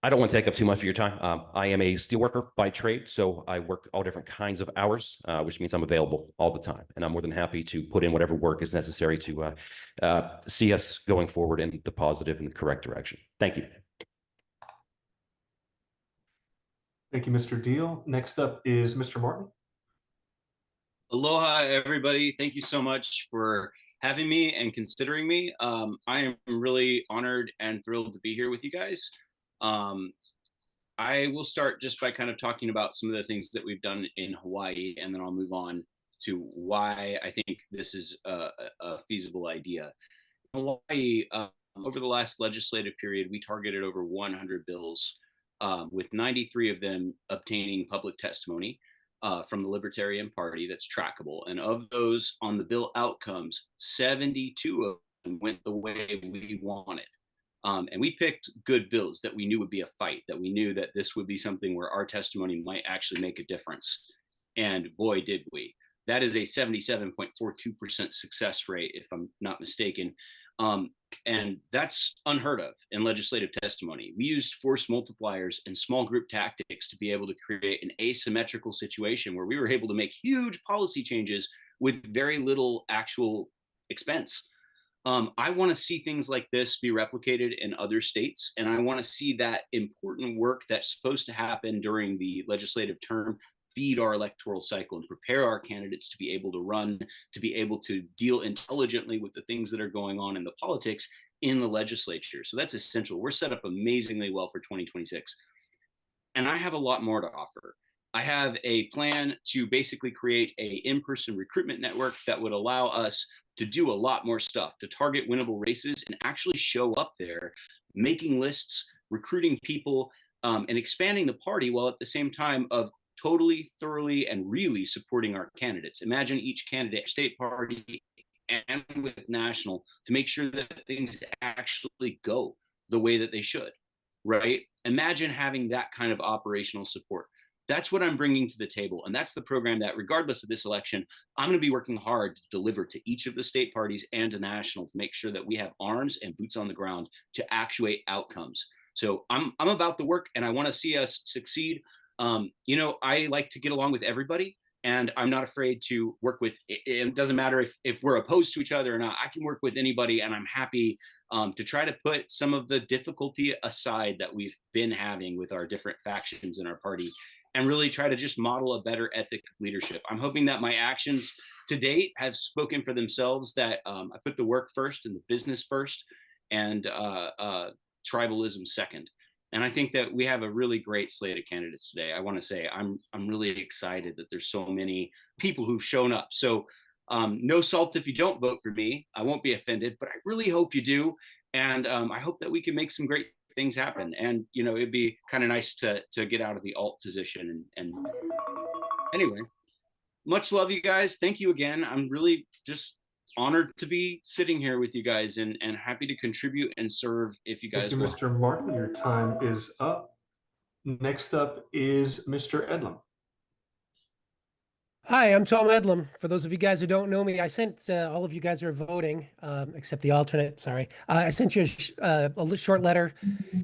I don't want to take up too much of your time. I am a steelworker by trade, so I work all different kinds of hours, which means I'm available all the time. And I'm more than happy to put in whatever work is necessary to see us going forward in the positive and the correct direction. Thank you. Thank you, Mr. Deal. Next up is Mr. Martin. Aloha, everybody. Thank you so much for having me and considering me. I am really honored and thrilled to be here with you guys. I will start just by kind of talking about some of the things that we've done in Hawaii, and then I'll move on to why I think this is a feasible idea. In Hawaii, over the last legislative period, we targeted over 100 bills, with 93 of them obtaining public testimony from the Libertarian Party that's trackable. And of those on the bill outcomes, 72 of went the way we wanted. And we picked good bills that we knew would be a fight, that we knew that this would be something where our testimony might actually make a difference. And boy, did we. That is a 77.42% success rate, if I'm not mistaken. And that's unheard of in legislative testimony. We used force multipliers and small group tactics to be able to create an asymmetrical situation where we were able to make huge policy changes with very little actual expense. I want to see things like this be replicated in other states, and I want to see that important work that's supposed to happen during the legislative term feed our electoral cycle and prepare our candidates to be able to run, to be able to deal intelligently with the things that are going on in the politics in the legislature. So that's essential. We're set up amazingly well for 2026. And I have a lot more to offer. I have a plan to basically create a in-person recruitment network that would allow us to do a lot more stuff, to target winnable races and actually show up there, making lists, recruiting people, and expanding the party, while at the same time of totally, thoroughly, and really supporting our candidates. Imagine each candidate, state party, and with national, to make sure that things actually go the way that they should, right? Imagine having that kind of operational support. That's what I'm bringing to the table. And that's the program that, regardless of this election, I'm going to be working hard to deliver to each of the state parties and to national to make sure that we have arms and boots on the ground to actuate outcomes. So I'm about the work, and I want to see us succeed. You know, I like to get along with everybody, and I'm not afraid to work with, it doesn't matter if we're opposed to each other or not. I can work with anybody, and I'm happy to try to put some of the difficulty aside that we've been having with our different factions in our party, and really try to just model a better ethic of leadership. I'm hoping that my actions to date have spoken for themselves, that I put the work first and the business first, and tribalism second. And I think that we have a really great slate of candidates today. I want to say I'm really excited that there's so many people who've shown up. So no salt if you don't vote for me. I won't be offended, but I really hope you do. And I hope that we can make some great things happen. And, you know, it'd be kind of nice to get out of the alt position. And anyway, much love, you guys. Thank you again. I'm really just honored to be sitting here with you guys, and happy to contribute and serve if you guys Thank you, want. Mr. Martin. Your time is up. Next up is Mr. Edlam. Hi, I'm Tom Edlam. For those of you guys who don't know me, I sent all of you guys who are voting, except the alternate, sorry. I sent you a short letter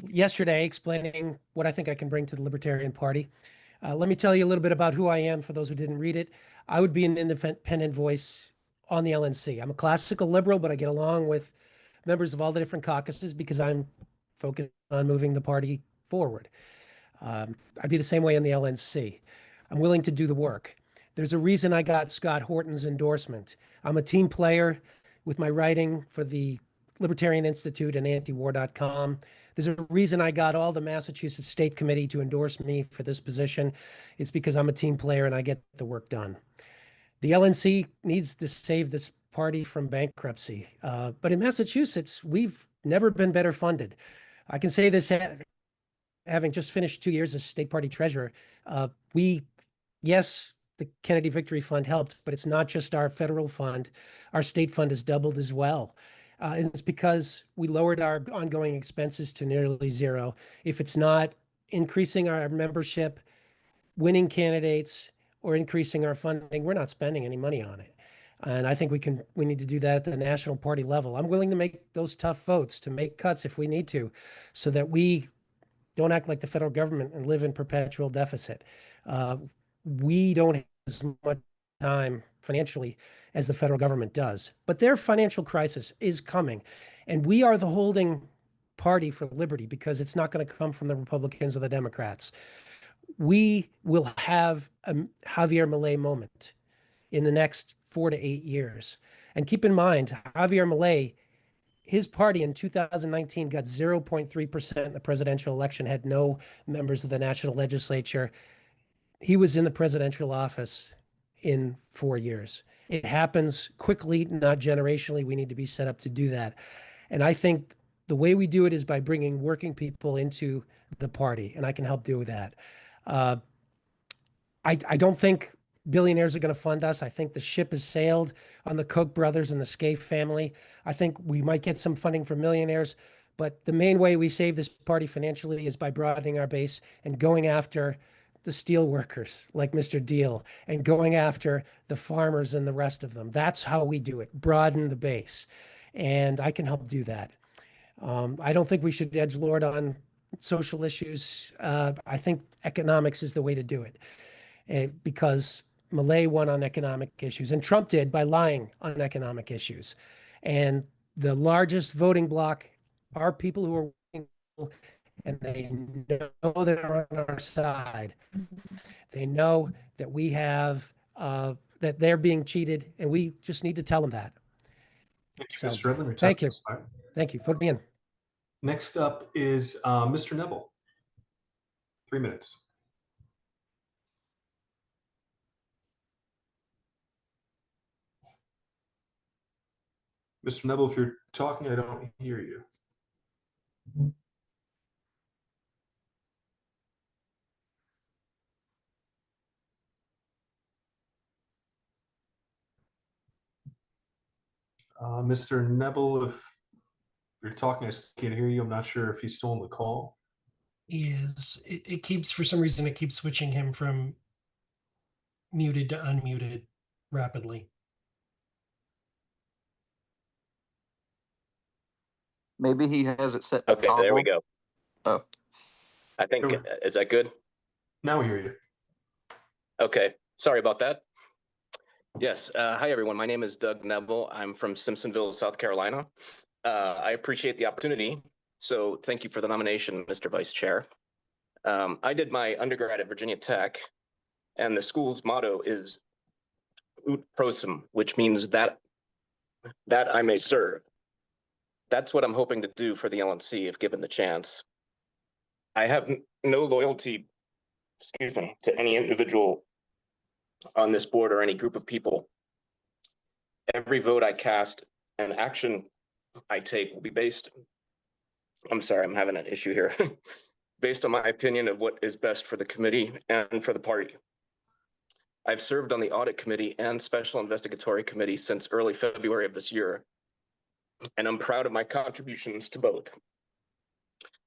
yesterday explaining what I think I can bring to the Libertarian Party. Let me tell you a little bit about who I am for those who didn't read it. I would be an independent voice on the LNC. I'm a classical liberal, but I get along with members of all the different caucuses because I'm focused on moving the party forward. I'd be the same way on the LNC. I'm willing to do the work. There's a reason I got Scott Horton's endorsement. I'm a team player with my writing for the Libertarian Institute and antiwar.com. There's a reason I got all the Massachusetts State Committee to endorse me for this position. It's because I'm a team player and I get the work done. The LNC needs to save this party from bankruptcy. But in Massachusetts, we've never been better funded. I can say this having just finished 2 years as state party treasurer. Yes, the Kennedy Victory Fund helped, but it's not just our federal fund. Our state fund has doubled as well. And it's because we lowered our ongoing expenses to nearly zero. If it's not increasing our membership, winning candidates, or increasing our funding, we're not spending any money on it. And I think we need to do that at the national party level. I'm willing to make those tough votes, to make cuts if we need to, so that we don't act like the federal government and live in perpetual deficit. We don't have as much time financially as the federal government does, but their financial crisis is coming. And we are the holding party for liberty, because it's not going to come from the Republicans or the Democrats. We will have a Javier Milei moment in the next 4 to 8 years. And keep in mind, Javier Milei, his party in 2019 got 0.3% in the presidential election, had no members of the national legislature. He was in the presidential office in 4 years. It happens quickly, not generationally. We need to be set up to do that. And I think the way we do it is by bringing working people into the party, and I can help do that. I don't think billionaires are going to fund us. I think the ship has sailed on the Koch brothers and the Scaife family. I think we might get some funding from millionaires, but the main way we save this party financially is by broadening our base and going after the steel workers like Mr. Deal and going after the farmers and the rest of them. That's how we do it, broaden the base. And I can help do that. I don't think we should edgelord on social issues. I think economics is the way to do it because Milley won on economic issues and Trump did by lying on economic issues. And the largest voting bloc are people who are working and they know they're on our side. They know that we have, that they're being cheated and we just need to tell them that. Thank you, So, Mr. Redlin. Your time thank you. has expired. Thank you. Put me in. Next up is Mr. Neville. 3 minutes. Mr. Neville, if you're talking, I don't hear you. Mr. Neville, if you're talking, I can't hear you. I'm not sure if he's still on the call. Is it keeps, for some reason, it keeps switching him from muted to unmuted rapidly. Maybe he has it set to Okay, there we toggle. go. Oh, I think, is that good? Now we hear you. Okay, sorry about that. Yes, hi everyone. My name is Doug Neville. I'm from Simpsonville, South Carolina. I appreciate the opportunity. So thank you for the nomination, Mr. Vice Chair. I did my undergrad at Virginia Tech, and the school's motto is ut prosim, which means that I may serve. That's what I'm hoping to do for the LNC if given the chance. I have no loyalty, to any individual on this board or any group of people. Every vote I cast and action I take will be based, I'm sorry, I'm having an issue here, based on my opinion of what is best for the committee and for the party. I've served on the audit committee and special investigatory committee since early February of this year, and I'm proud of my contributions to both.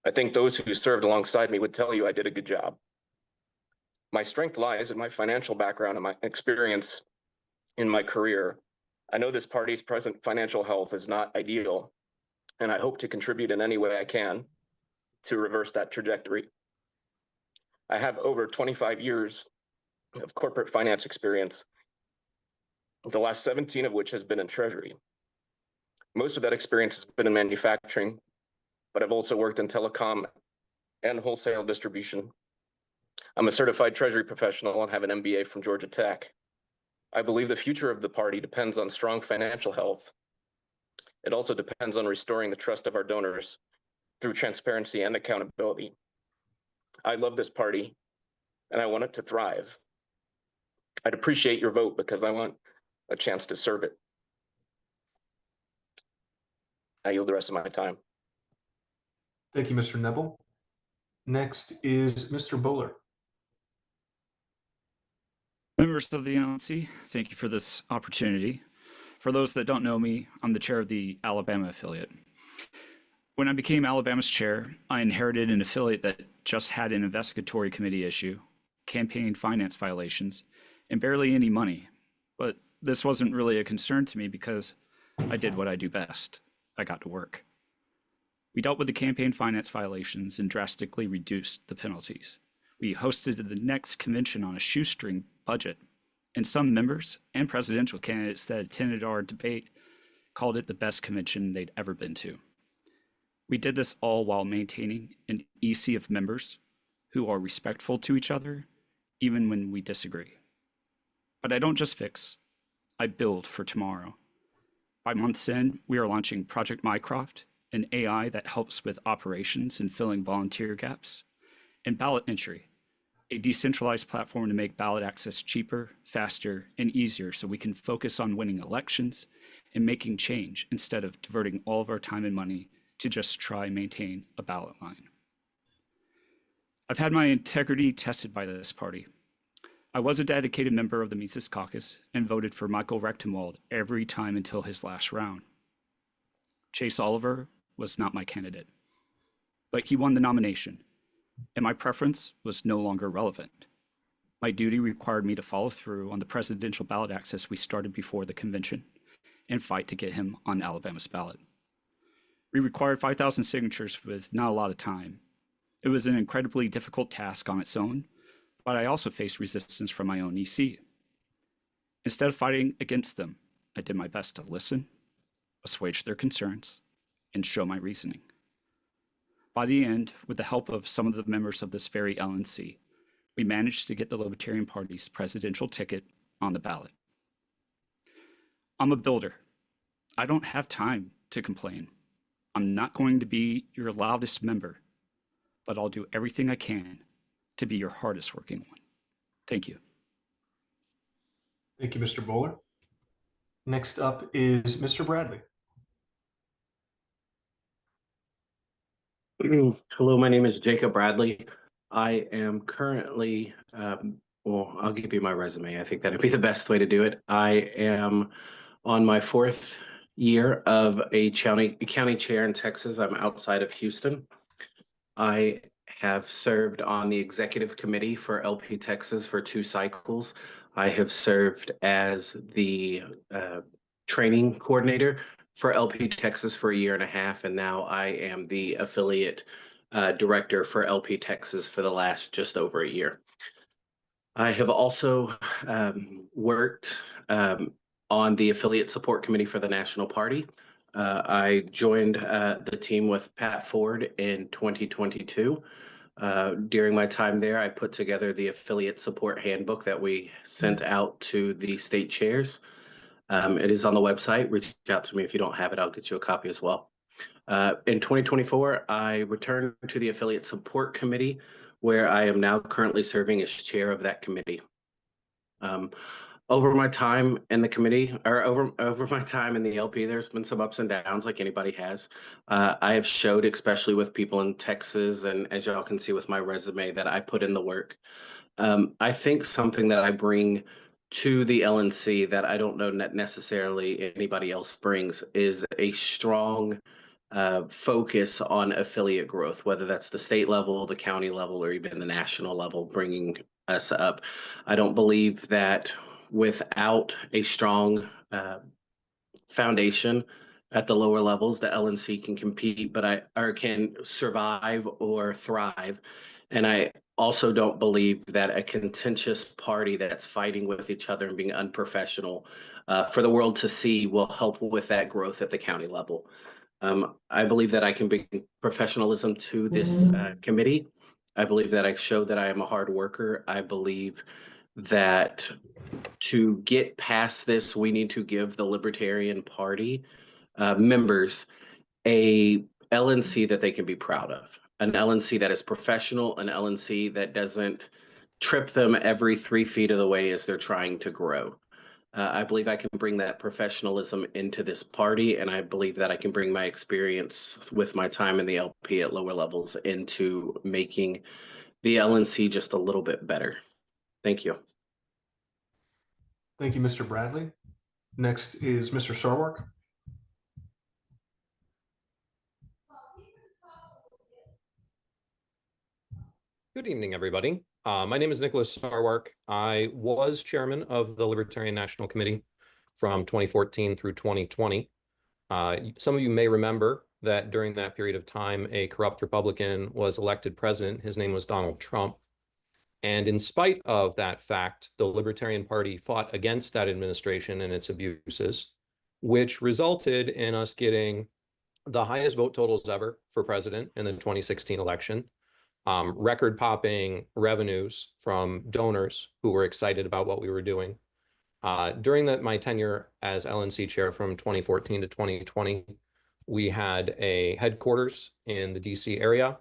I think those who served alongside me would tell you I did a good job. My strength lies in my financial background and my experience in my career. I know this party's present financial health is not ideal, and I hope to contribute in any way I can to reverse that trajectory. I have over 25 years of corporate finance experience, the last 17 of which has been in Treasury. Most of that experience has been in manufacturing, but I've also worked in telecom and wholesale distribution. I'm a certified Treasury professional and have an MBA from Georgia Tech. I believe the future of the party depends on strong financial health. It also depends on restoring the trust of our donors through transparency and accountability. I love this party and I want it to thrive. I'd appreciate your vote because I want a chance to serve it. I yield the rest of my time. Thank you, Mr. Neville. Next is Mr. Bowler. Members of the LNC, thank you for this opportunity. For those that don't know me, I'm the chair of the Alabama affiliate. When I became Alabama's chair, I inherited an affiliate that just had an investigatory committee issue, campaign finance violations, and barely any money. But this wasn't really a concern to me because I did what I do best. I got to work. We dealt with the campaign finance violations and drastically reduced the penalties. We hosted the next convention on a shoestring budget, and some members and presidential candidates that attended our debate called it the best convention they'd ever been to. We did this all while maintaining an EC of members who are respectful to each other, even when we disagree. But I don't just fix, I build for tomorrow. By month's end, we are launching Project Mycroft, an AI that helps with operations and filling volunteer gaps, and ballot entry, a decentralized platform to make ballot access cheaper, faster, and easier so we can focus on winning elections and making change instead of diverting all of our time and money to just try and maintain a ballot line. I've had my integrity tested by this party. I was a dedicated member of the Mises Caucus and voted for Michael Rechtenwald every time until his last round. Chase Oliver was not my candidate, but he won the nomination, and my preference was no longer relevant. My duty required me to follow through on the presidential ballot access we started before the convention and fight to get him on Alabama's ballot. We required 5,000 signatures with not a lot of time. It was an incredibly difficult task on its own, but I also faced resistance from my own EC. Instead of fighting against them, I did my best to listen, assuage their concerns, and show my reasoning. By the end, with the help of some of the members of this very LNC, we managed to get the Libertarian Party's presidential ticket on the ballot. I'm a builder. I don't have time to complain. I'm not going to be your loudest member, but I'll do everything I can to be your hardest working one. Thank you. Thank you, Mr. Bowler. Next up is Mr. Bradley. Hello, my name is Jacob Bradley. I am currently, well, I'll give you my resume. I think that'd be the best way to do it. I am on my 4th year of a county chair in Texas. I'm outside of Houston. I have served on the executive committee for LP Texas for 2 cycles. I have served as the training coordinator for LP Texas for 1.5 years, and now I am the affiliate director for LP Texas for the last just over a year. I have also worked on the affiliate support committee for the National Party. I joined the team with Pat Ford in 2022. During my time there, I put together the affiliate support handbook that we sent out to the state chairs. It is on the website. Reach out to me if you don't have it. I'll get you a copy as well. In 2024, I returned to the affiliate support committee, where I am now currently serving as chair of that committee. Over my time in the committee, or over my time in the LP, there's been some ups and downs like anybody has. I have showed, especially with people in Texas, and as y'all can see with my resume, that I put in the work. I think something that I bring to the LNC that I don't know necessarily anybody else brings is a strong focus on affiliate growth, whether that's the state level, the county level, or even the national level, bringing us up. I don't believe that without a strong foundation at the lower levels, the LNC can compete, or can survive or thrive. And I also don't believe that a contentious party that's fighting with each other and being unprofessional for the world to see will help with that growth at the county level. I believe that I can bring professionalism to this committee. I believe that I show that I am a hard worker. I believe that to get past this, we need to give the Libertarian Party members a LNC that they can be proud of, an LNC that is professional, an LNC that doesn't trip them every 3 feet of the way as they're trying to grow. I believe I can bring that professionalism into this party, and I believe that I can bring my experience with my time in the LP at lower levels into making the LNC just a little bit better. Thank you. Thank you, Mr. Bradley. Next is Mr. Sarwark. Good evening, everybody. My name is Nicholas Sarwark. I was chairman of the Libertarian National Committee from 2014 through 2020. Some of you may remember that during that period of time, a corrupt Republican was elected president. His name was Donald Trump. And in spite of that fact, the Libertarian Party fought against that administration and its abuses, which resulted in us getting the highest vote totals ever for president in the 2016 election. Record-popping revenues from donors who were excited about what we were doing. During my tenure as LNC chair from 2014 to 2020, we had a headquarters in the DC area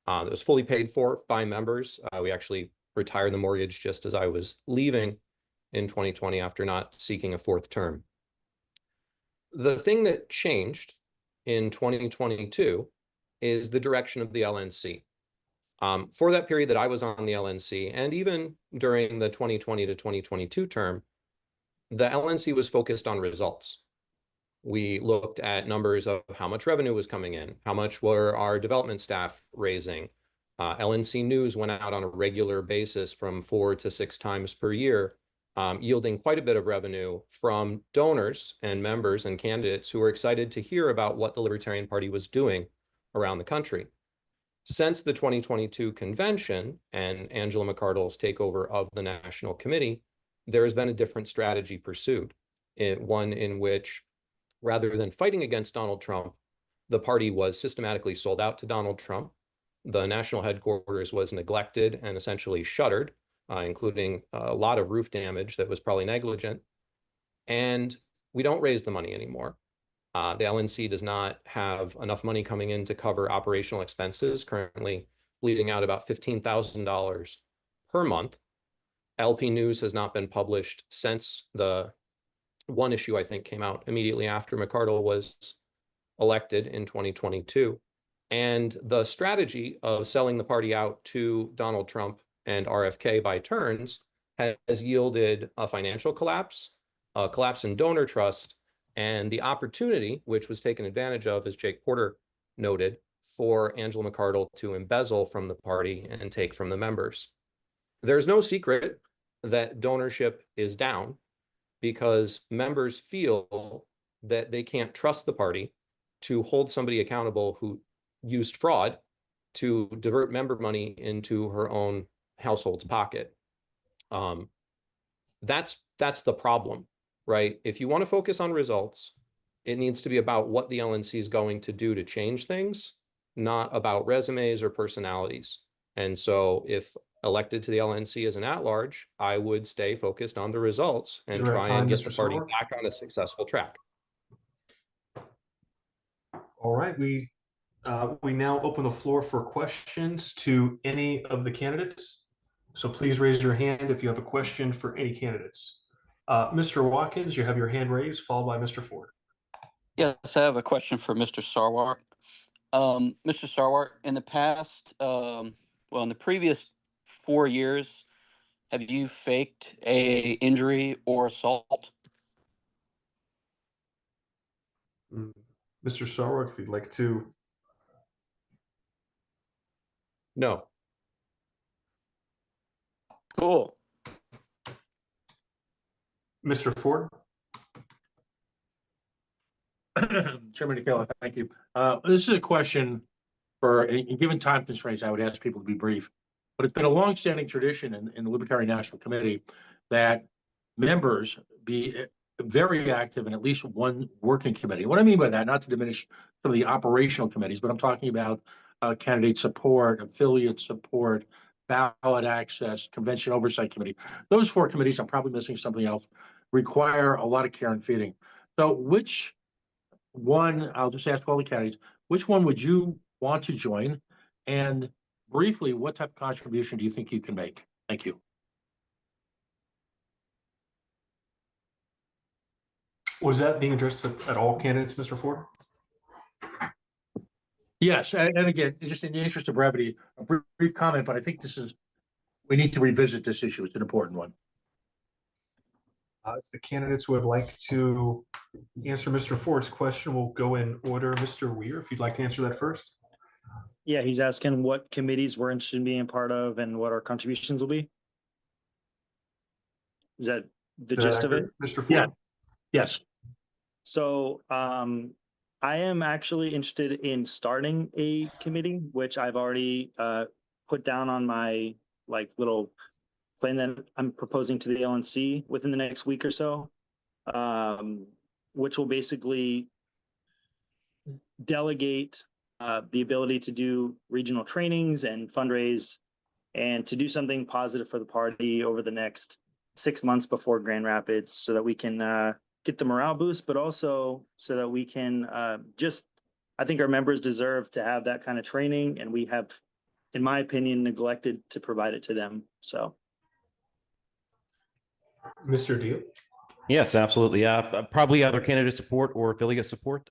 that was fully paid for by members. We actually retired the mortgage just as I was leaving in 2020 after not seeking a 4th term. The thing that changed in 2022 is the direction of the LNC. For that period that I was on the LNC, and even during the 2020 to 2022 term, the LNC was focused on results. We looked at numbers of how much revenue was coming in, how much were our development staff raising. LNC News went out on a regular basis from 4 to 6 times per year, yielding quite a bit of revenue from donors and members and candidates who were excited to hear about what the Libertarian Party was doing around the country. Since the 2022 convention and Angela McArdle's takeover of the National Committee, there has been a different strategy pursued, one in which, rather than fighting against Donald Trump, the party was systematically sold out to Donald Trump. The national headquarters was neglected and essentially shuttered, including a lot of roof damage that was probably negligent. And we don't raise the money anymore. The LNC does not have enough money coming in to cover operational expenses, currently bleeding out about $15,000 per month. LP News has not been published since the one issue, I think, came out immediately after McArdle was elected in 2022. And the strategy of selling the party out to Donald Trump and RFK by turns has yielded a financial collapse, a collapse in donor trust, and the opportunity, which was taken advantage of, as Jake Porter noted, for Angela McArdle to embezzle from the party and take from the members. There's no secret that donorship is down because members feel that they can't trust the party to hold somebody accountable who used fraud to divert member money into her own household's pocket. That's the problem, right? If you want to focus on results, it needs to be about what the LNC is going to do to change things, not about resumes or personalities. And so if elected to the LNC as an at-large, I would stay focused on the results and try and get the party back on a successful track. All right, we now open the floor for questions to any of the candidates. So please raise your hand if you have a question for any candidates. Mr. Watkins, you have your hand raised, followed by Mr. Ford. Yes, I have a question for Mr. Sarwark. Mr. Sarwark, in the past, well, in the previous 4 years, have you faked a injury or assault? Mr. Sarwark, if you'd like to. No. Cool. Mr. Ford. Chairman Nicola, thank you. This is a question for, given time constraints, I would ask people to be brief. But it's been a longstanding tradition in the Libertarian National Committee that members be very active in at least one working committee. What I mean by that, not to diminish some of the operational committees, but I'm talking about candidate support, affiliate support, ballot access, convention oversight committee. Those 4 committees, I'm probably missing something else, require a lot of care and feeding. So which one, I'll just ask all the candidates, which one would you want to join? And briefly, what type of contribution do you think you can make? Thank you. Was that being addressed at all candidates, Mr. Ford? Yes, and again, just in the interest of brevity, a brief comment, but I think we need to revisit this issue. It's an important one. If the candidates would like to answer Mr. Ford's question, we'll go in order. Mr. Weir, if you'd like to answer that first. Yeah, he's asking what committees we're interested in being part of and what our contributions will be. Is that the gist of it? Mr. Ford? Yeah. Yes. So I am actually interested in starting a committee, which I've already put down on my little plan that I'm proposing to the LNC within the next week or so, which will basically delegate the ability to do regional trainings and fundraise and to do something positive for the party over the next 6 months before Grand Rapids so that we can get the morale boost, but also so that we can I think our members deserve to have that kind of training, and we have, in my opinion, neglected to provide it to them. So. Mr. Deal? Yes, absolutely. Probably other candidate support or affiliate support.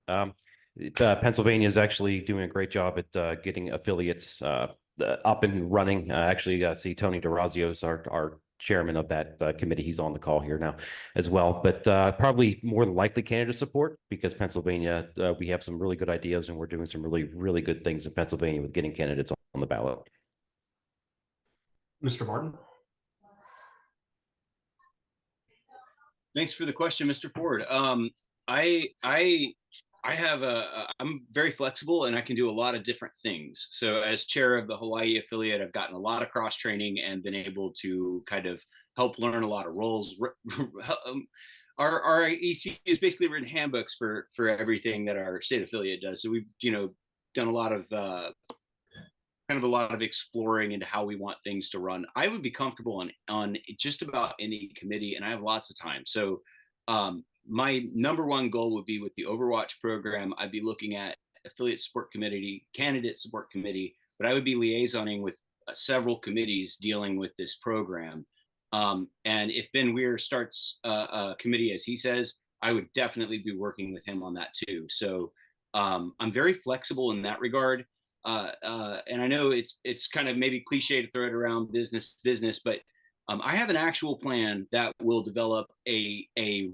Pennsylvania is actually doing a great job at getting affiliates up and running. Actually, see Tony DeRazio is our chairman of that committee. He's on the call here now as well, but probably more than likely candidate support, because Pennsylvania, we have some really good ideas and we're doing some really good things in Pennsylvania with getting candidates on the ballot. Mr. Martin. Thanks for the question, Mr. Ford. I'm very flexible and I can do a lot of different things. So as chair of the Hawaii affiliate, I've gotten a lot of cross training and been able to kind of help learn a lot of roles. Our EC has basically written handbooks for everything that our state affiliate does. So we've, done a lot of kind of a lot of exploring into how we want things to run. I would be comfortable on just about any committee, and I have lots of time. So my number one goal would be with the Overwatch program. I'd be looking at affiliate support committee, candidate support committee, but I would be liaisoning with several committees dealing with this program. And if Ben Weir starts a committee, as he says, I would definitely be working with him on that too. So I'm very flexible in that regard. And I know it's kind of maybe cliche to throw it around business, but I have an actual plan that will develop a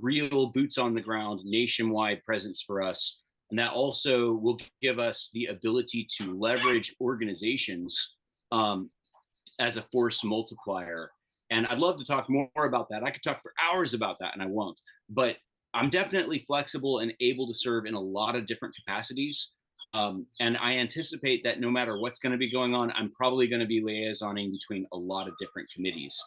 real boots on the ground nationwide presence for us. And that also will give us the ability to leverage organizations as a force multiplier. And I'd love to talk more about that. I could talk for hours about that, and I won't. But I'm definitely flexible and able to serve in a lot of different capacities. And I anticipate that no matter what's going to be going on, I'm probably going to be liaisoning between a lot of different committees.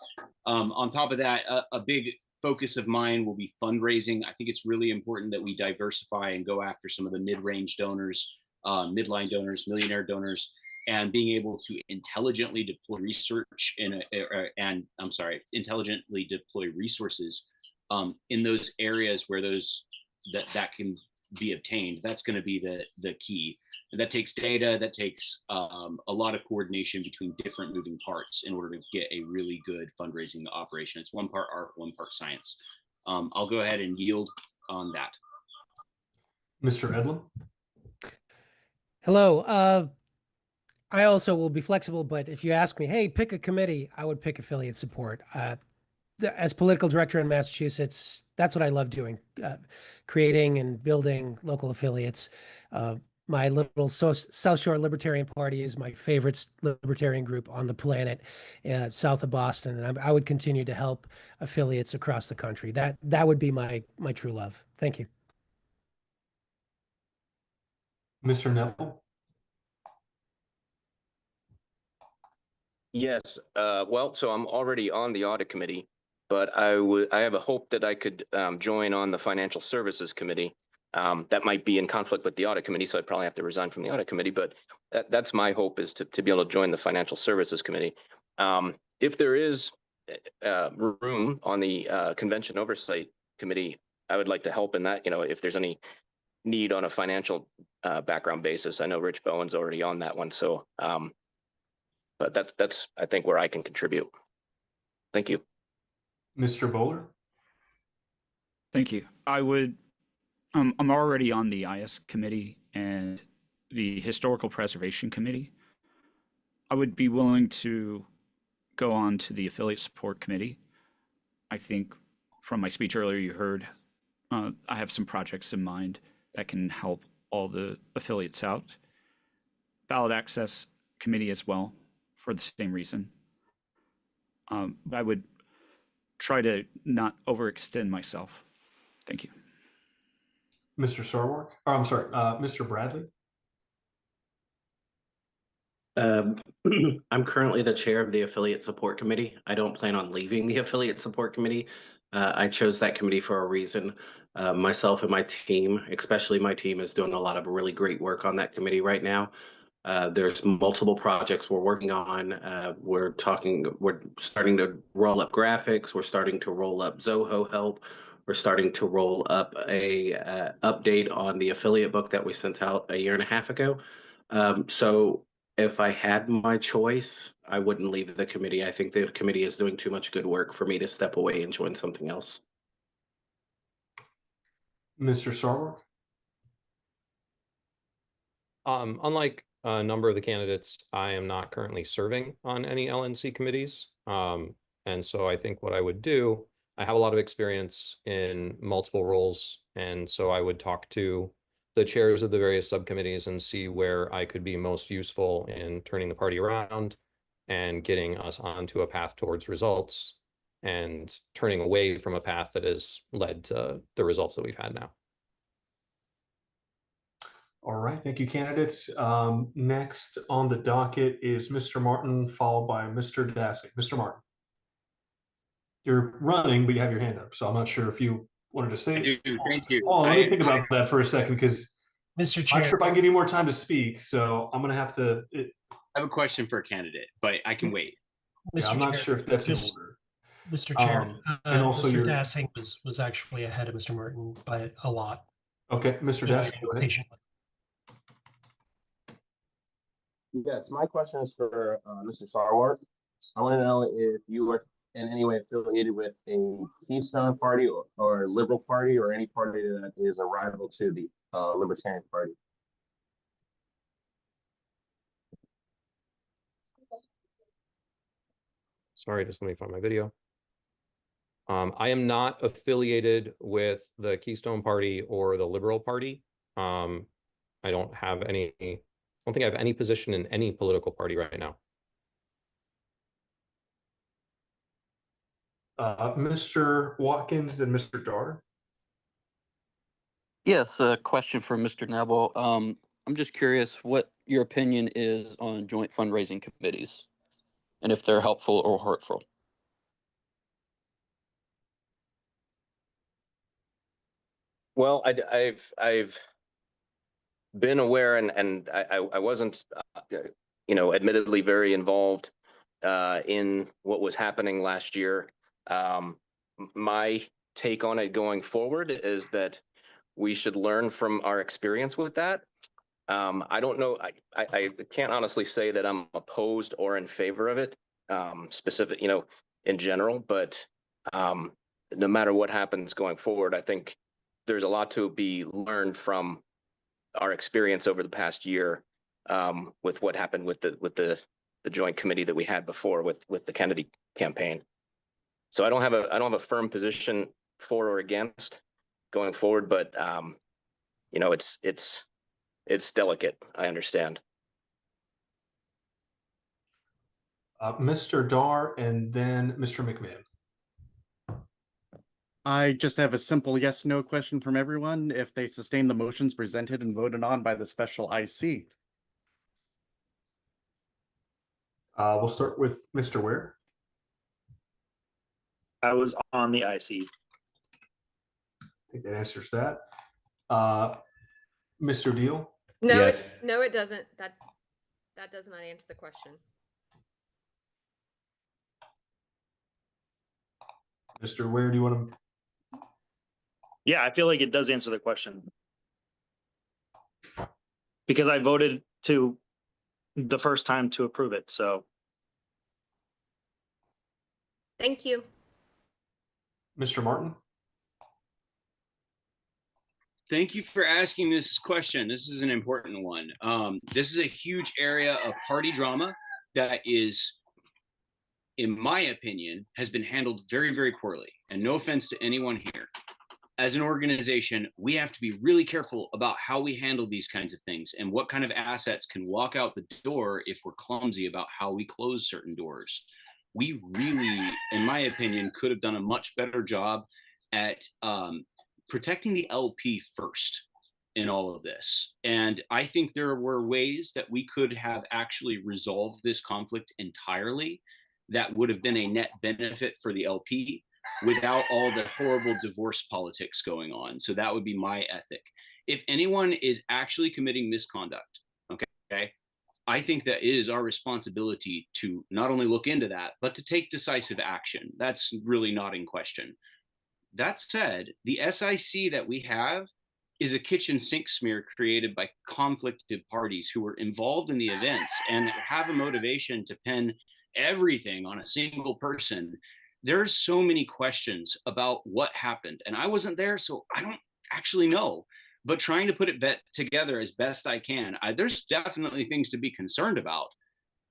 On top of that, a big focus of mine will be fundraising. I think it's really important that we diversify and go after some of the mid-range donors, midline donors, millionaire donors, and being able to intelligently deploy research intelligently deploy resources in those areas where that can be obtained. That's going to be the key. And that takes data, that takes a lot of coordination between different moving parts in order to get a really good fundraising operation. It's one part art, one part science. I'll go ahead and yield on that. Mr. Edlin. Hello. I also will be flexible, but if you ask me, hey, pick a committee, I would pick affiliate support. As political director in Massachusetts, that's what I love doing, creating and building local affiliates. My little South Shore Libertarian Party is my favorite libertarian group on the planet, south of Boston, and I would continue to help affiliates across the country. That would be my true love. Thank you. Mr. Neville. Yes. Well, so I'm already on the audit committee, but I have a hope that I could join on the financial services committee. That might be in conflict with the audit committee, so I'd probably have to resign from the audit committee. But that's my hope, is to be able to join the financial services committee. If there is room on the convention oversight committee, I would like to help in that. If there's any need on a financial background basis, I know Rich Bowen's already on that one, so. But that's I think where I can contribute. Thank you. Mr. Bowler. Thank you. I'm already on the IS committee and the historical preservation committee. I would be willing to go on to the affiliate support committee. I think from my speech earlier, you heard I have some projects in mind that can help all the affiliates out. Ballot access committee as well, for the same reason. I would try to not overextend myself. Thank you. Mr. Sarwark. Oh, I'm sorry, Mr. Bradley. I'm currently the chair of the affiliate support committee. I don't plan on leaving the affiliate support committee. I chose that committee for a reason. Myself and my team, especially my team, is doing a lot of really great work on that committee right now. There's multiple projects we're working on. We're starting to roll up graphics. We're starting to roll up Zoho help. We're starting to roll up a update on the affiliate book that we sent out a year and a half ago. So if I had my choice, I wouldn't leave the committee. I think the committee is doing too much good work for me to step away and join something else. Mr. Sarwark. Unlike a number of the candidates, I am not currently serving on any LNC committees. And so I think what I would do, I have a lot of experience in multiple roles. And so I would talk to the chairs of the various subcommittees and see where I could be most useful in turning the party around and getting us onto a path towards results and turning away from a path that has led to the results that we've had now. All right, thank you, candidates. Next on the docket is Mr. Martin, followed by Mr. Dassey. Mr. Martin. You're running, but you have your hand up, so I'm not sure if you wanted to say it. Thank you. Hold on, let me think about that for a second, because Mr. I'm not Chair, sure if I can give you more time to speak, so I'm going to have to. I have a question for a candidate, but I can wait. Yeah, I'm not sure if that's in order. Mr. Chair, and also Mr. your Dassing was actually ahead of Mr. Martin by a lot. Okay, Mr. Dassing, go ahead. Patiently. Yes, my question is for Mr. Sarwar. I want to know if you are in any way affiliated with a Keystone Party or Liberal Party or any party that is a rival to the Libertarian Party. Sorry, just let me find my video. I am not affiliated with the Keystone Party or the Liberal Party. I don't have any, I don't think I have any position in any political party right now. Mr. Watkins and Mr. Dar. Yes, a question for Mr. Neville. I'm just curious what your opinion is on joint fundraising committees and if they're helpful or hurtful. Well, I've been aware, and I wasn't, admittedly very involved in what was happening last year. My take on it going forward is that we should learn from our experience with that. I don't know. I can't honestly say that I'm opposed or in favor of it, specific, in general. But no matter what happens going forward, I think there's a lot to be learned from our experience over the past year with what happened with the joint committee that we had before with the Kennedy campaign. So I don't have a firm position for or against going forward, but it's delicate. I understand. Mr. Dar and then Mr. McMahon. I just have a simple yes/no question from everyone. If they sustain the motions presented and voted on by the special IC. We'll start with Mr. Ware. I was on the IC. I think that answers that. Mr. Deal. No, Yes. no, it doesn't. That does not answer the question. Mr. Ware, do you want to? Yeah, I feel like it does answer the question. Because I voted to the first time to approve it, so. Thank you. Mr. Martin. Thank you for asking this question. This is an important one. This is a huge area of party drama that is, in my opinion, has been handled very, very poorly. And no offense to anyone here. As an organization, we have to be really careful about how we handle these kinds of things and what kind of assets can walk out the door if we're clumsy about how we close certain doors. We really, in my opinion, could have done a much better job at protecting the LP first in all of this. And I think there were ways that we could have actually resolved this conflict entirely that would have been a net benefit for the LP without all the horrible divorce politics going on. So that would be my ethic. If anyone is actually committing misconduct, okay, I think that it is our responsibility to not only look into that, but to take decisive action. That's really not in question. That said, the SIC that we have is a kitchen sink smear created by conflicted parties who were involved in the events and have a motivation to pin everything on a single person. There's so many questions about what happened, and I wasn't there, so I don't actually know. but trying to put it together as best I can. There's definitely things to be concerned about,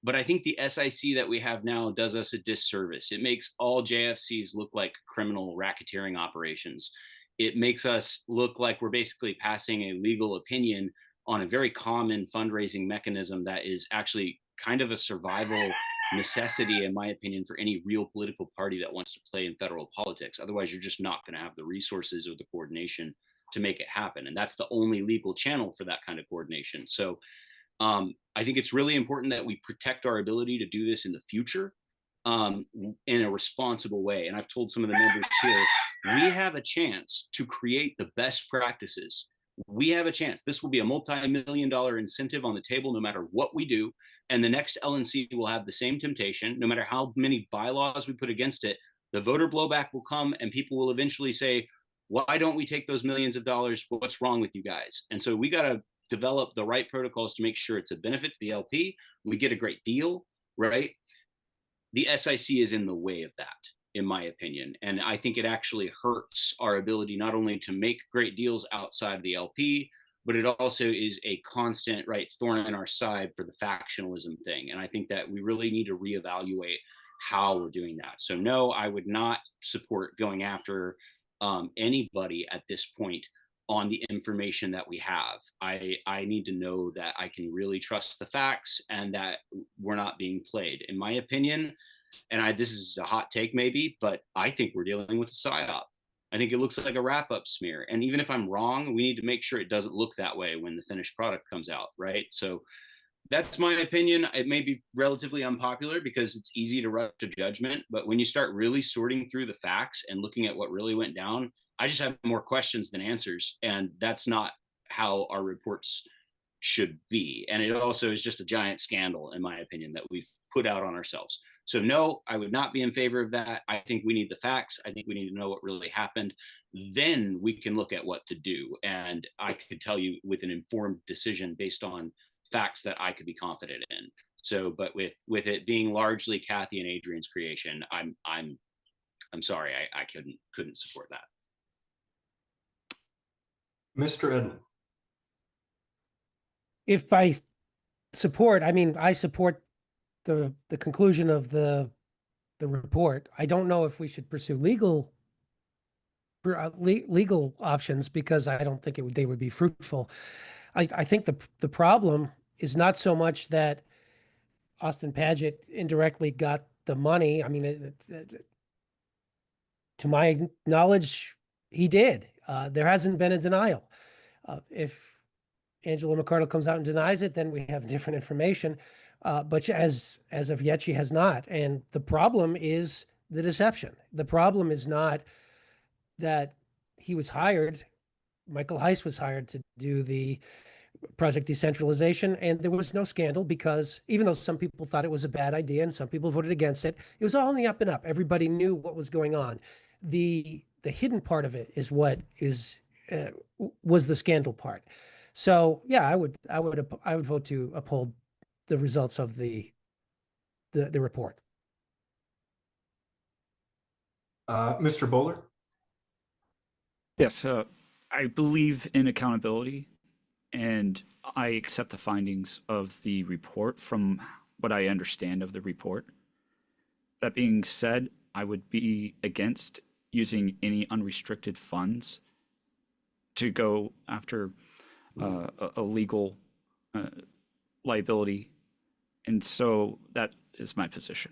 but I think the SIC that we have now does us a disservice. It makes all JFCs look like criminal racketeering operations. It makes us look like we're basically passing a legal opinion on a very common fundraising mechanism that is actually kind of a survival necessity, in my opinion, for any real political party that wants to play in federal politics. Otherwise, you're just not going to have the resources or the coordination to make it happen. And that's the only legal channel for that kind of coordination. So I think it's really important that we protect our ability to do this in the future in a responsible way. And I've told some of the members here, we have a chance to create the best practices. We have a chance. This will be a multi-million-dollar incentive on the table no matter what we do. And the next LNC will have the same temptation. No matter how many bylaws we put against it, the voter blowback will come and people will eventually say, why don't we take those millions of dollars? What's wrong with you guys? And so we got to develop the right protocols to make sure it's a benefit to the LP. We get a great deal, right? The SIC is in the way of that, in my opinion. And I think it actually hurts our ability not only to make great deals outside of the LP, but it also is a constant, right, thorn in our side for the factionalism thing. And I think that we really need to reevaluate how we're doing that. So no, I would not support going after anybody at this point on the information that we have. I need to know that I can really trust the facts and that we're not being played. In my opinion, and this is a hot take maybe, but I think we're dealing with a psyop. I think it looks like a wrap-up smear. And even if I'm wrong, we need to make sure it doesn't look that way when the finished product comes out, right? So that's my opinion. It may be relatively unpopular because it's easy to rush to judgment, but when you start really sorting through the facts and looking at what really went down, I just have more questions than answers. And that's not how our reports should be. And it also is just a giant scandal, in my opinion, that we've put out on ourselves. So no, I would not be in favor of that. I think we need the facts. I think we need to know what really happened. Then we can look at what to do. And I could tell you with an informed decision based on facts that I could be confident in. So, but with it being largely Kathy and Adrian's creation, I'm sorry, I couldn't support that. Mr. Edlin. If by support, I mean, I support the conclusion of the report. I don't know if we should pursue legal options because I don't think they would be fruitful. I think the problem is not so much that Austin Padgett indirectly got the money. I mean, to my knowledge, he did. There hasn't been a denial. If Angela McArdle comes out and denies it, then we have different information. But as of yet, she has not. And the problem is the deception. The problem is not that he was hired. Michael Heiss was hired to do the project decentralization, and there was no scandal because even though some people thought it was a bad idea and some people voted against it, it was all in the up and up. Everybody knew what was going on. The hidden part of it is what was the scandal part. So yeah, I would vote to uphold the results of the report. Mr. Bowler? Yes, I believe in accountability, and I accept the findings of the report from what I understand of the report. That being said, I would be against using any unrestricted funds to go after a legal liability. And so that is my position.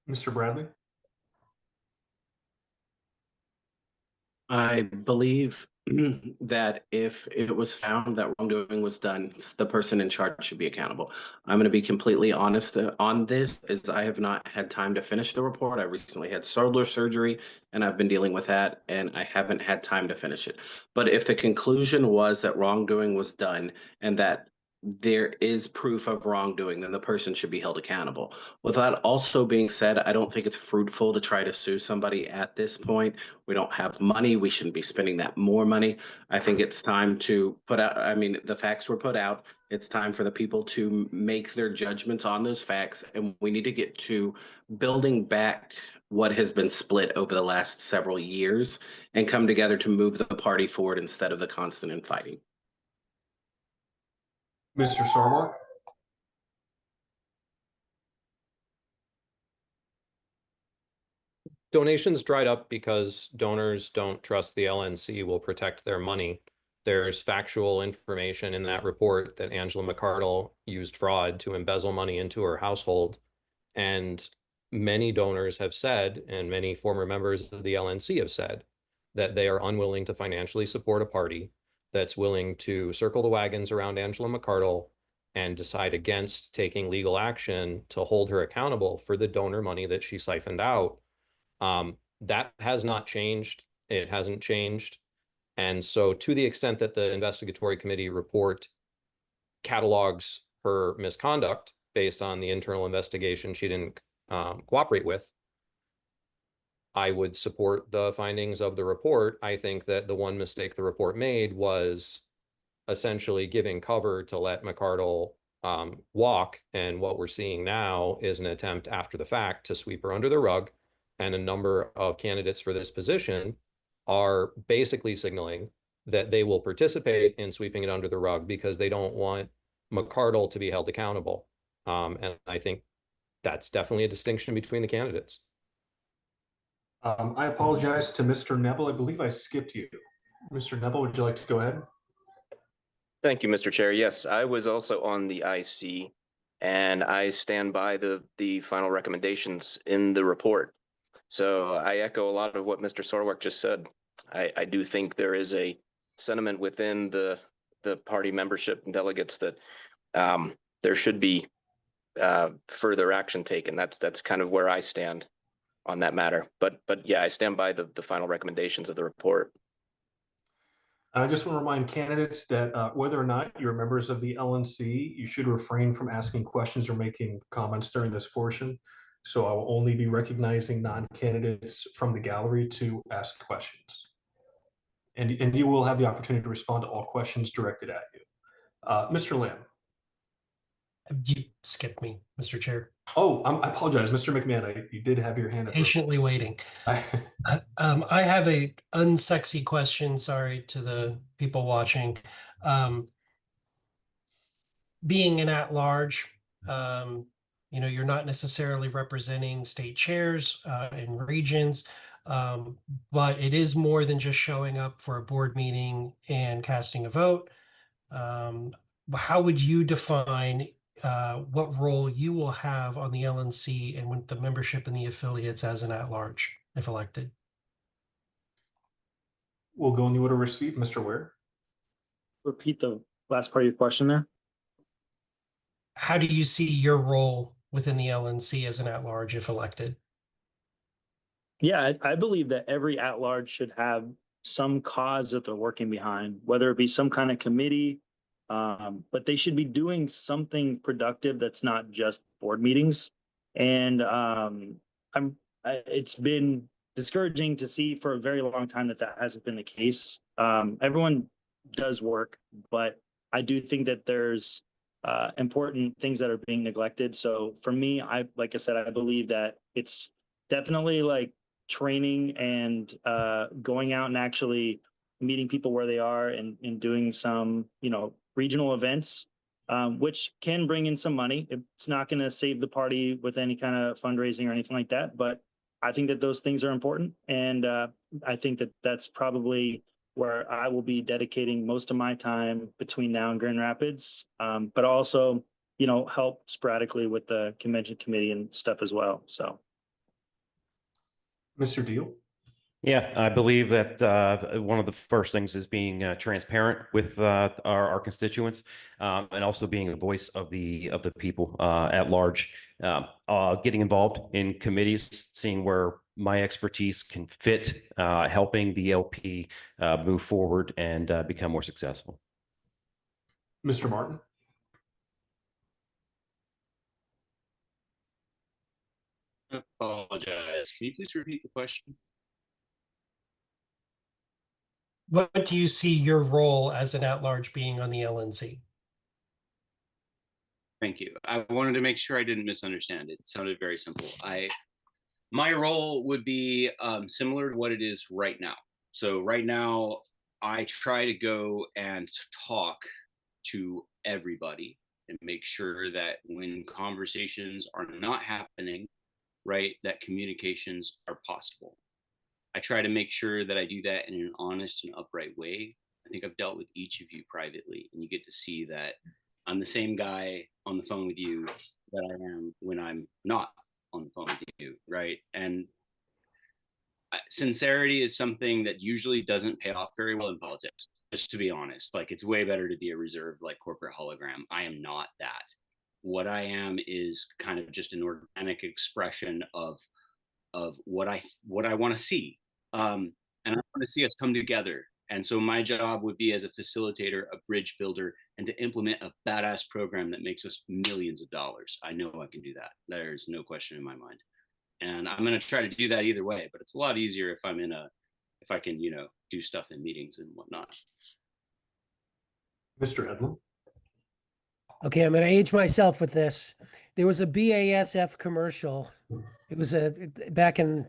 Mr. Bradley? I believe that if it was found that wrongdoing was done, the person in charge should be accountable. I'm going to be completely honest on this, as I have not had time to finish the report. I recently had shoulder surgery, and I've been dealing with that, and I haven't had time to finish it. But if the conclusion was that wrongdoing was done and that there is proof of wrongdoing, then the person should be held accountable. With that also being said, I don't think it's fruitful to try to sue somebody at this point. We don't have money. We shouldn't be spending that more money. I think it's time to put out, I mean, the facts were put out. It's time for the people to make their judgments on those facts, and we need to get to building back what has been split over the last several years and come together to move the party forward instead of the constant infighting. Mr. Sarwark? Donations dried up because donors don't trust the LNC will protect their money. There's factual information in that report that Angela McArdle used fraud to embezzle money into her household. And many donors have said, and many former members of the LNC have said, that they are unwilling to financially support a party that's willing to circle the wagons around Angela McArdle and decide against taking legal action to hold her accountable for the donor money that she siphoned out. That has not changed. It hasn't changed. And so to the extent that the investigatory committee report catalogs her misconduct based on the internal investigation she didn't cooperate with, I would support the findings of the report. I think that the one mistake the report made was essentially giving cover to let McArdle walk. And what we're seeing now is an attempt after the fact to sweep her under the rug. And a number of candidates for this position are basically signaling that they will participate in sweeping it under the rug because they don't want McArdle to be held accountable. And I think that's definitely a distinction between the candidates. I apologize to Mr. Nebel. I believe I skipped you. Mr. Nebel, would you like to go ahead? Thank you, Mr. Chair. Yes, I was also on the IC, and I stand by the final recommendations in the report. So I echo a lot of what Mr. Sarwark just said. I do think there is a sentiment within the party membership and delegates that there should be further action taken. That's kind of where I stand on that matter. But yeah, I stand by the final recommendations of the report. I just want to remind candidates that whether or not you're members of the LNC, you should refrain from asking questions or making comments during this portion. So I will only be recognizing non-candidates from the gallery to ask questions. And you will have the opportunity to respond to all questions directed at you. Mr. Lamb. You skipped me, Mr. Chair. Oh, I apologize, Mr. McMahon. You did have your hand up. Patiently waiting. I have a unsexy question. Sorry to the people watching. Being an at-large, you're not necessarily representing state chairs and regions, but it is more than just showing up for a board meeting and casting a vote. How would you define what role you will have on the LNC and with the membership and the affiliates as an at-large, if elected? We'll go in the order received. Mr. Ware. Repeat the last part of your question there. How do you see your role within the LNC as an at-large if elected? Yeah, I believe that every at-large should have some cause that they're working behind, whether it be some kind of committee, but they should be doing something productive that's not just board meetings. And it's been discouraging to see for a very long time that hasn't been the case. Everyone does work, but I do think that there's important things that are being neglected. So for me, like I said, I believe that it's definitely like training and going out and actually meeting people where they are and doing some, regional events, which can bring in some money. It's not going to save the party with any kind of fundraising or anything like that, but I think that those things are important. And I think that that's probably where I will be dedicating most of my time between now and Grand Rapids, but also, help sporadically with the convention committee and stuff as well. So. Mr. Deal. Yeah, I believe that one of the first things is being transparent with our constituents, and also being a voice of the people at large. Getting involved in committees, seeing where my expertise can fit, helping the LP move forward and become more successful. Mr. Martin. I apologize. Can you please repeat the question? What do you see your role as an at-large being on the LNC? Thank you. I wanted to make sure I didn't misunderstand. It sounded very simple. My role would be similar to what it is right now. So right now, I try to go and talk to everybody and make sure that when conversations are not happening, right, that communications are possible. I try to make sure that I do that in an honest and upright way. I think I've dealt with each of you privately, and you get to see that I'm the same guy on the phone with you that I am when I'm not on the phone with you, right? And sincerity is something that usually doesn't pay off very well in politics, just to be honest. Like, it's way better to be a reserved, like, corporate hologram. I am not that. What I am is kind of just an organic expression of what I want to see, and I want to see us come together. And so my job would be as a facilitator, a bridge builder, and to implement a badass program that makes us millions of dollars. I know I can do that. There's no question in my mind. And I'm going to try to do that either way, but it's a lot easier if if I can, do stuff in meetings and whatnot. Mr. Edlin. Okay, I'm going to age myself with this. There was a BASF commercial. It was back in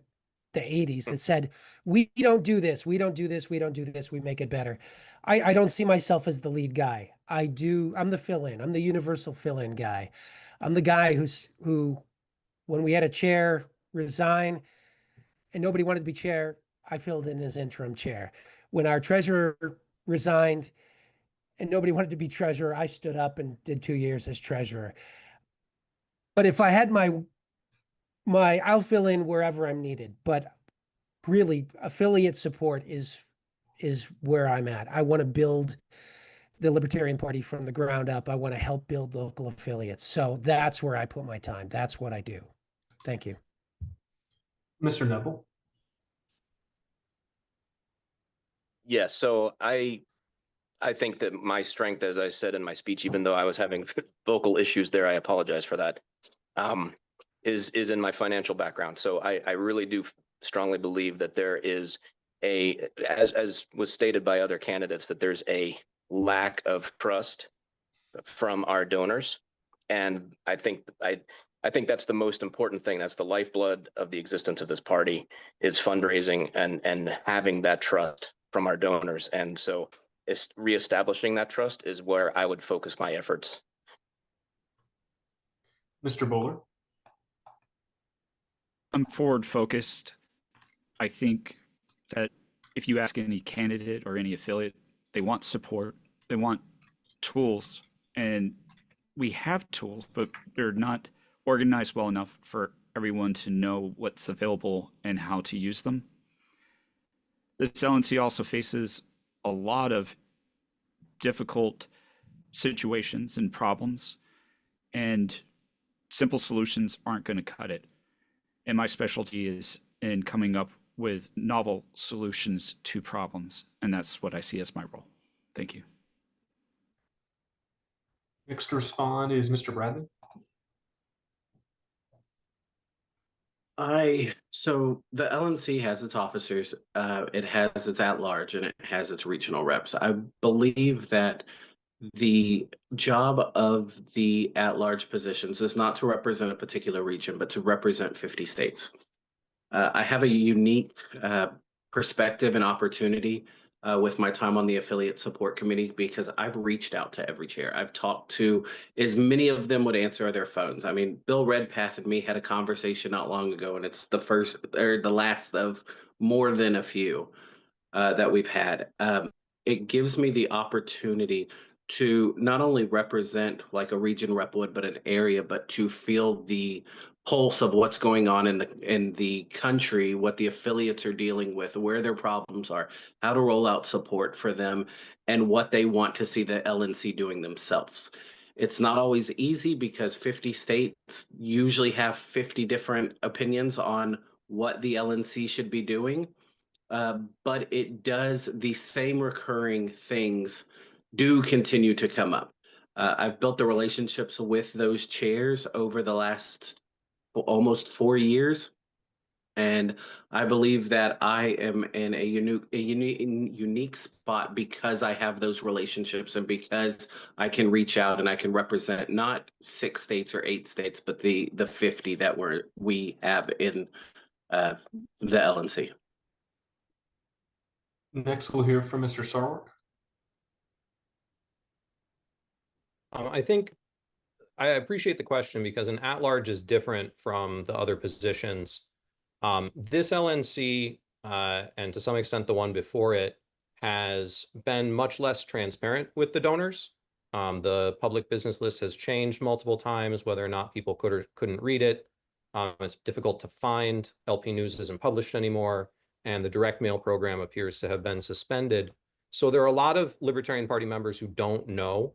the 80s that said, "We don't do this. We don't do this. We don't do this. We make it better." I don't see myself as the lead guy. I'm the fill-in. I'm the universal fill-in guy. I'm the guy who, when we had a chair resign and nobody wanted to be chair, I filled in as interim chair. When our treasurer resigned and nobody wanted to be treasurer, I stood up and did 2 years as treasurer. But if I had I'll fill in wherever I'm needed. But really, affiliate support is where I'm at. I want to build the Libertarian Party from the ground up. I want to help build local affiliates. So that's where I put my time. That's what I do. Thank you. Mr. Neville. Yes, so I think that my strength, as I said in my speech, even though I was having vocal issues there, I apologize for that, is in my financial background. So I really do strongly believe that there is as was stated by other candidates, that there's a lack of trust from our donors. And I think that's the most important thing. That's the lifeblood of the existence of this party, is fundraising and having that trust from our donors. And so reestablishing that trust is where I would focus my efforts. Mr. Bowler. I'm forward focused. I think that if you ask any candidate or any affiliate, they want support, they want tools, and we have tools, but they're not organized well enough for everyone to know what's available and how to use them. This LNC also faces a lot of difficult situations and problems, and simple solutions aren't going to cut it. And my specialty is in coming up with novel solutions to problems, and that's what I see as my role. Thank you. Next to respond is Mr. Bradley. So the LNC has its officers, it has its at-large, and it has its regional reps. I believe that the job of the at-large positions is not to represent a particular region, but to represent 50 states. I have a unique perspective and opportunity with my time on the affiliate support committee, because I've reached out to every chair. I've talked to as many of them would answer their phones. I mean, Bill Redpath and me had a conversation not long ago, and it's the first or the last of more than a few that we've had. It gives me the opportunity to not only represent like a region rep would, but an area, but to feel the pulse of what's going on in the country, what the affiliates are dealing with, where their problems are, how to roll out support for them, and what they want to see the LNC doing themselves. It's not always easy because 50 states usually have 50 different opinions on what the LNC should be doing. But it does, the same recurring things do continue to come up. I've built the relationships with those chairs over the last almost 4 years. And I believe that I am in a unique spot because I have those relationships and because I can reach out and I can represent not 6 states or 8 states, but the 50 that we have in the LNC. Next, we'll hear from Mr. Sarwark. I think I appreciate the question because an at-large is different from the other positions. This LNC, and to some extent the one before it, has been much less transparent with the donors. The public business list has changed multiple times, whether or not people could or couldn't read it. It's difficult to find. LP News isn't published anymore, and the direct mail program appears to have been suspended. So there are a lot of Libertarian Party members who don't know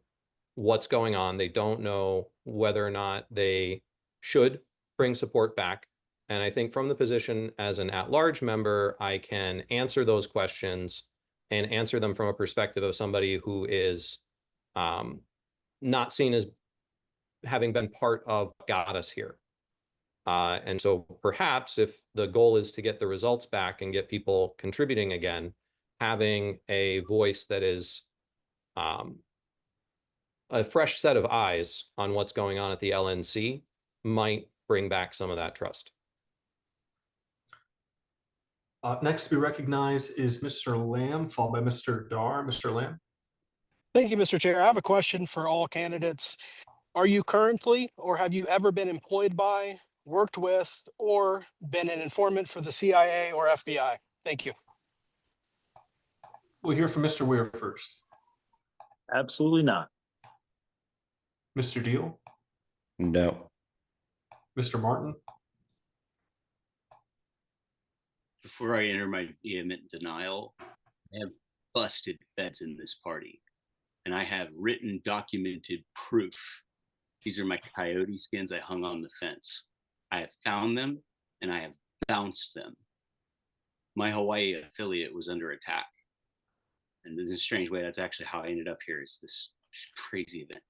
what's going on. They don't know whether or not they should bring support back. And I think from the position as an at-large member, I can answer those questions and answer them from a perspective of somebody who is not seen as having been part of what got us here. And so perhaps if the goal is to get the results back and get people contributing again, having a voice that is a fresh set of eyes on what's going on at the LNC might bring back some of that trust. Next to be recognized is Mr. Lamb, followed by Mr. Dar. Mr. Lamb. Thank you, Mr. Chair. I have a question for all candidates. Are you currently, or have you ever been employed by, worked with, or been an informant for the CIA or FBI? Thank you. We'll hear from Mr. Weir first. Absolutely not. Mr. Deal. No. Mr. Martin. Before I enter my vehement denial, I have busted feds in this party, and I have written documented proof. These are my coyote skins I hung on the fence. I have found them and I have bounced them. My Hawaii affiliate was under attack. And in a strange way, that's actually how I ended up here, is this crazy event.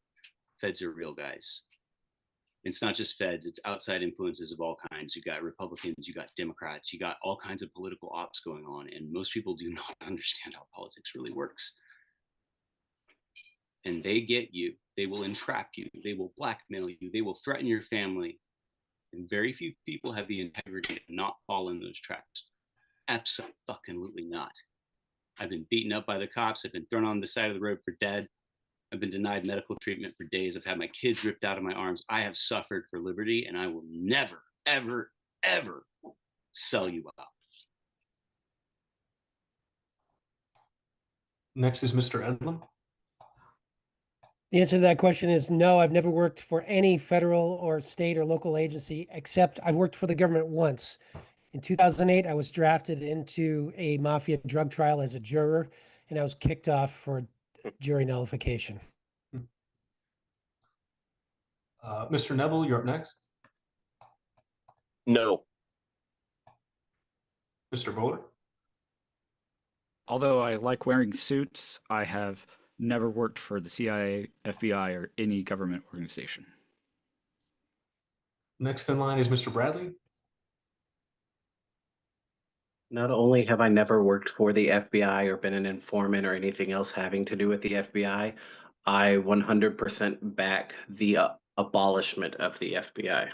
Feds are real, guys. It's not just feds, it's outside influences of all kinds. You got Republicans, you got Democrats, you got all kinds of political ops going on, and most people do not understand how politics really works. And they get you, they will entrap you, they will blackmail you, they will threaten your family. And very few people have the integrity to not fall in those traps. Absolutely not. I've been beaten up by the cops, I've been thrown on the side of the road for dead. I've been denied medical treatment for days. I've had my kids ripped out of my arms. I have suffered for liberty, and I will never, ever, ever sell you out. Next is Mr. Edlin. The answer to that question is no, I've never worked for any federal or state or local agency, except I've worked for the government once. In 2008, I was drafted into a mafia drug trial as a juror, and I was kicked off for jury nullification. Mr. Neville, you're up next. No. Mr. Bowler. Although I like wearing suits, I have never worked for the CIA, FBI, or any government organization. Next in line is Mr. Bradley. Not only have I never worked for the FBI or been an informant or anything else having to do with the FBI, I 100% back the abolishment of the FBI.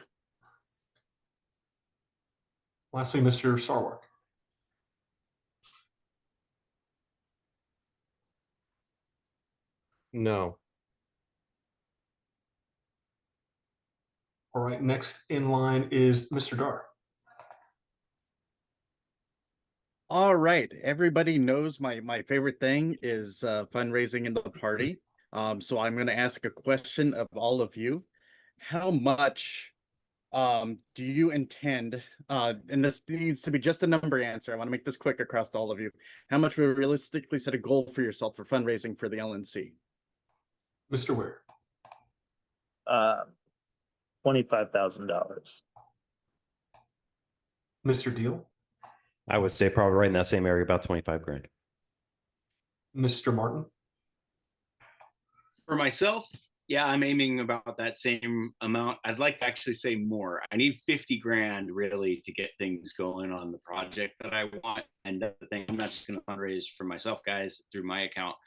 Lastly, Mr. Sarwark. No. All right, next in line is Mr. Dar. All right, everybody knows my favorite thing is fundraising in the party. So I'm going to ask a question of all of you. How much do you intend, and this needs to be just a number answer. I want to make this quick across to all of you. How much would you realistically set a goal for yourself for fundraising for the LNC? Mr. Ware. $25,000. Mr. Deal. I would say probably right in that same area, about 25 grand. Mr. Martin. For myself, Yeah, I'm aiming about that same amount. I'd like to actually say more. I need 50 grand really to get things going on the project that I want. And the thing, I'm not just going to fundraise for myself, guys, through my account.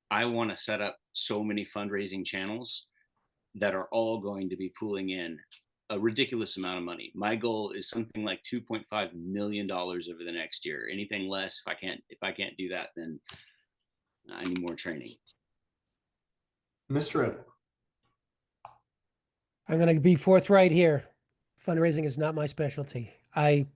I want to set up so many fundraising channels that are all going to be pooling in a ridiculous amount of money. My goal is something like $2.5 million over the next year. Anything less, if I can't do that, then I need more training. Mr. Ed. I'm going to be forthright here. Fundraising is not my specialty. I'm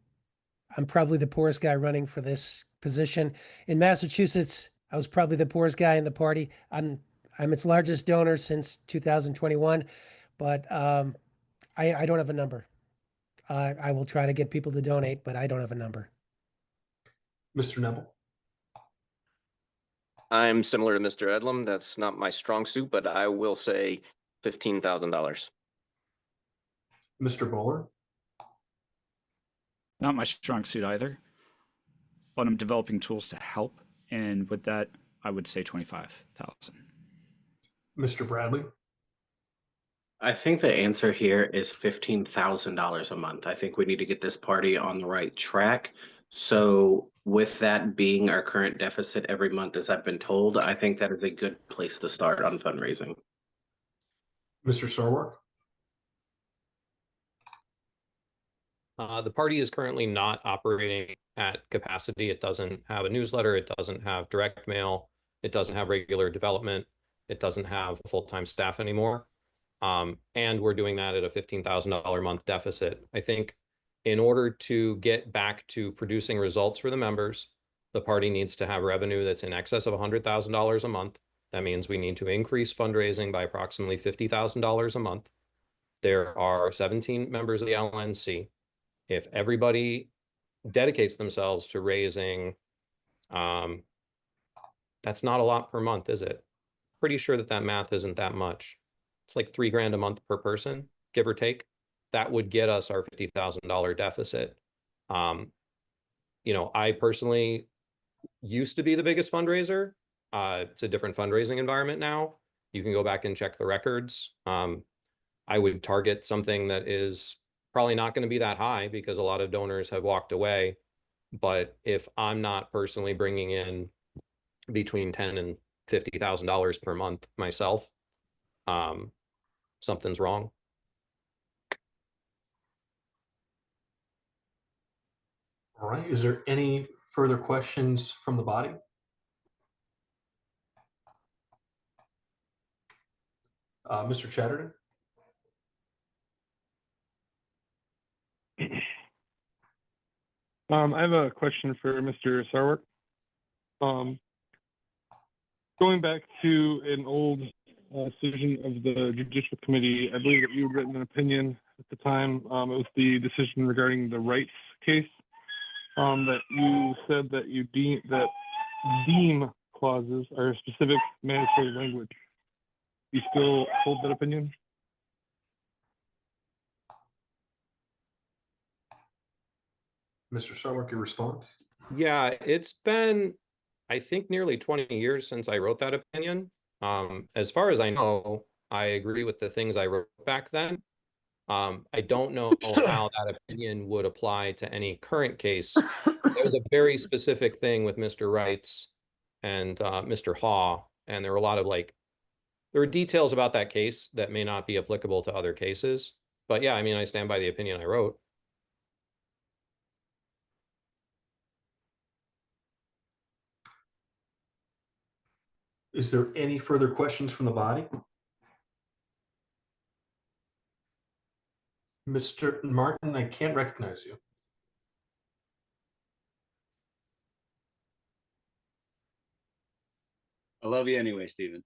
probably the poorest guy running for this position. In Massachusetts, I was probably the poorest guy in the party. I'm its largest donor since 2021, but I don't have a number. I will try to get people to donate, but I don't have a number. Mr. Neville. I'm similar to Mr. Edlam. That's not my strong suit, but I will say $15,000. Mr. Bowler. Not my strong suit either, but I'm developing tools to help. And with that, I would say 25,000. Mr. Bradley. I think the answer here is $15,000 a month. I think we need to get this party on the right track. So with that being our current deficit every month, as I've been told, I think that is a good place to start on fundraising. Mr. Sarwark. The party is currently not operating at capacity. It doesn't have a newsletter. It doesn't have direct mail. It doesn't have regular development. It doesn't have full-time staff anymore. And we're doing that at a $15,000 a month deficit. I think in order to get back to producing results for the members, the party needs to have revenue that's in excess of $100,000 a month. That means we need to increase fundraising by approximately $50,000 a month. There are 17 members of the LNC. If everybody dedicates themselves to raising, that's not a lot per month, is it? Pretty sure that math isn't that much. It's like $3 grand a month per person, give or take. That would get us our $50,000 deficit. I personally used to be the biggest fundraiser. It's a different fundraising environment now. You can go back and check the records. I would target something that is probably not going to be that high because a lot of donors have walked away. But if I'm not personally bringing in between $10,000 and $50,000 per month myself, something's wrong. All right. Is there any further questions from the body? Mr. Chatterton. I have a question for Mr. Sarwark. Going back to an old decision of the Judicial Committee, I believe that you had written an opinion at the time. It was the decision regarding the rights case that you said that you deem clauses are specific mandatory language. You still hold that opinion? Mr. Sarwark, your response? Yeah, it's been, I think, nearly 20 years since I wrote that opinion. As far as I know, I agree with the things I wrote back then. I don't know how that opinion would apply to any current case. There was a very specific thing with Mr. Wrights and Mr. Haw, and there were a lot of there were details about that case that may not be applicable to other cases. But yeah, I mean, I stand by the opinion I wrote. Is there any further questions from the body? Mr. Martin, I can't recognize you. I love you anyway, Stephen.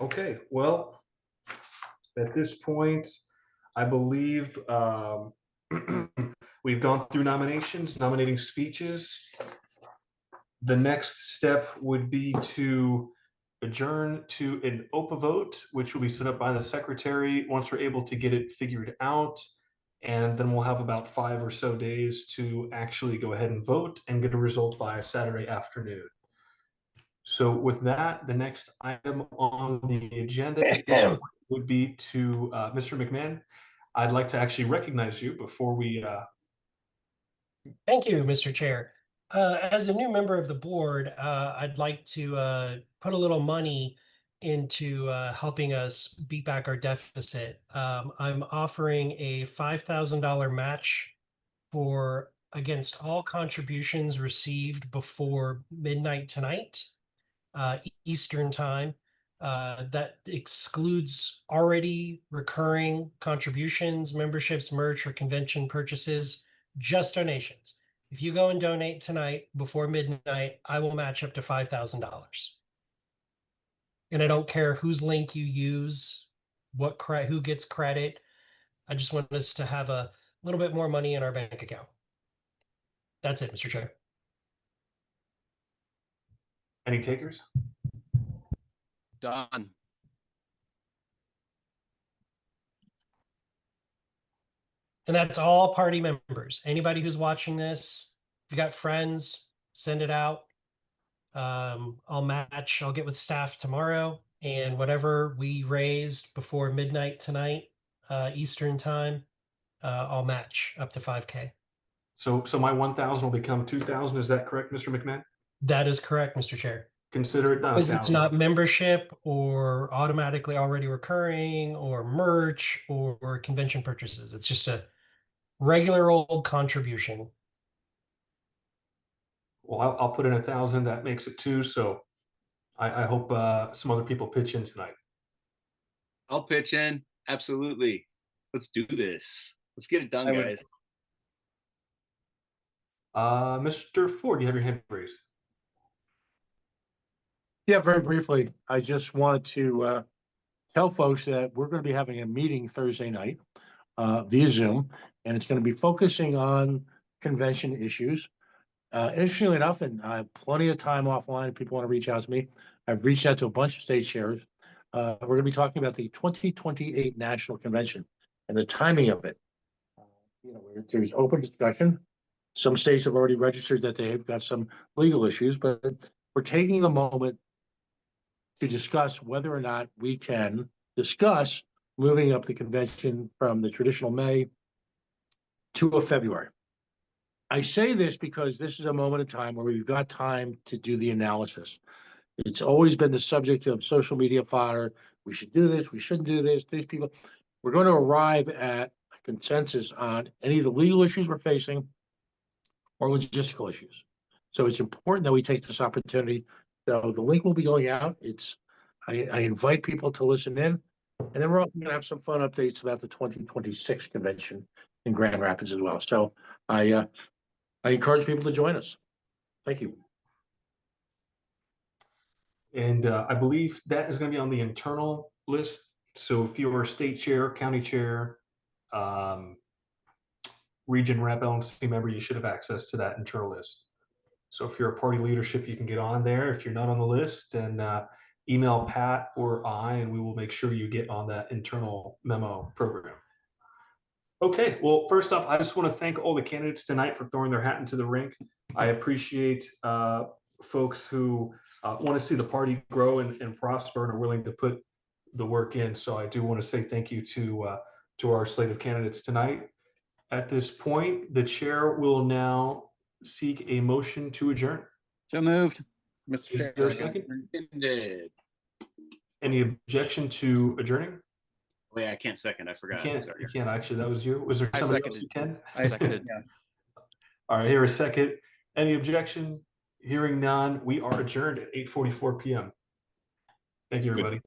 Okay, well, at this point, I believe we've gone through nominations, nominating speeches. The next step would be to adjourn to an OPA vote, which will be set up by the secretary once we're able to get it figured out. And then we'll have about 5 or so days to actually go ahead and vote and get a result by Saturday afternoon. So with that, the next item on the agenda at this point would be to Mr. McMahon. I'd like to actually recognize you before we. Thank you, Mr. Chair. As a new member of the board, I'd like to put a little money into helping us beat back our deficit. I'm offering a $5,000 match for against all contributions received before midnight tonight, Eastern time. That excludes already recurring contributions, memberships, merch, or convention purchases, just donations. If you go and donate tonight before midnight, I will match up to $5,000. And I don't care whose link you use, who gets credit. I just want us to have a little bit more money in our bank account. That's it, Mr. Chair. Any takers? Done. And that's all party members. Anybody who's watching this, if you got friends, send it out. I'll match. I'll get with staff tomorrow, and whatever we raised before midnight tonight, Eastern time, I'll match up to 5K. So my 1,000 will become 2,000. Is that correct, Mr. McMahon? That is correct, Mr. Chair. Consider it done. Because it's not membership or automatically already recurring or merch or convention purchases. It's just a regular old contribution. Well, I'll put in 1,000. That makes it 2. So I hope some other people pitch in tonight. I'll pitch in. Absolutely. Let's do this. Let's get it done, guys. Mr. Ford, you have your hand raised. Yeah, very briefly, I just wanted to tell folks that we're going to be having a meeting Thursday night via Zoom, and it's going to be focusing on convention issues. Interestingly enough, and I have plenty of time offline if people want to reach out to me. I've reached out to a bunch of state chairs. We're going to be talking about the 2028 National Convention and the timing of it. There's open discussion. Some states have already registered that they've got some legal issues, but we're taking a moment to discuss whether or not we can discuss moving up the convention from the traditional May to a February. I say this because this is a moment in time where we've got time to do the analysis. It's always been the subject of social media fodder. We should do this, we shouldn't do this, these people. We're going to arrive at a consensus on any of the legal issues we're facing or logistical issues. So it's important that we take this opportunity. So the link will be going out. I invite people to listen in, and then we're also going to have some fun updates about the 2026 convention in Grand Rapids as well. So I encourage people to join us. Thank you. And I believe that is going to be on the internal list. So if you're a state chair, county chair, region rep, LNC member, you should have access to that internal list. So if you're a party leadership, you can get on there. If you're not on the list, then email Pat or I, and we will make sure you get on that internal memo program. Okay, well, first off, I just want to thank all the candidates tonight for throwing their hat into the ring. I appreciate folks who want to see the party grow and prosper and are willing to put the work in. So I do want to say thank you to our slate of candidates tonight. At this point, the chair will now seek a motion to adjourn. So moved. Mr. Is there a second? Any objection to adjourning? Wait, I can't second. I forgot. You can't actually. That was you. Was there I somebody seconded. else who can? I seconded. Yeah. All right, here a second. Any objection? Hearing none, we are adjourned at 8:44 p.m. Thank you, everybody.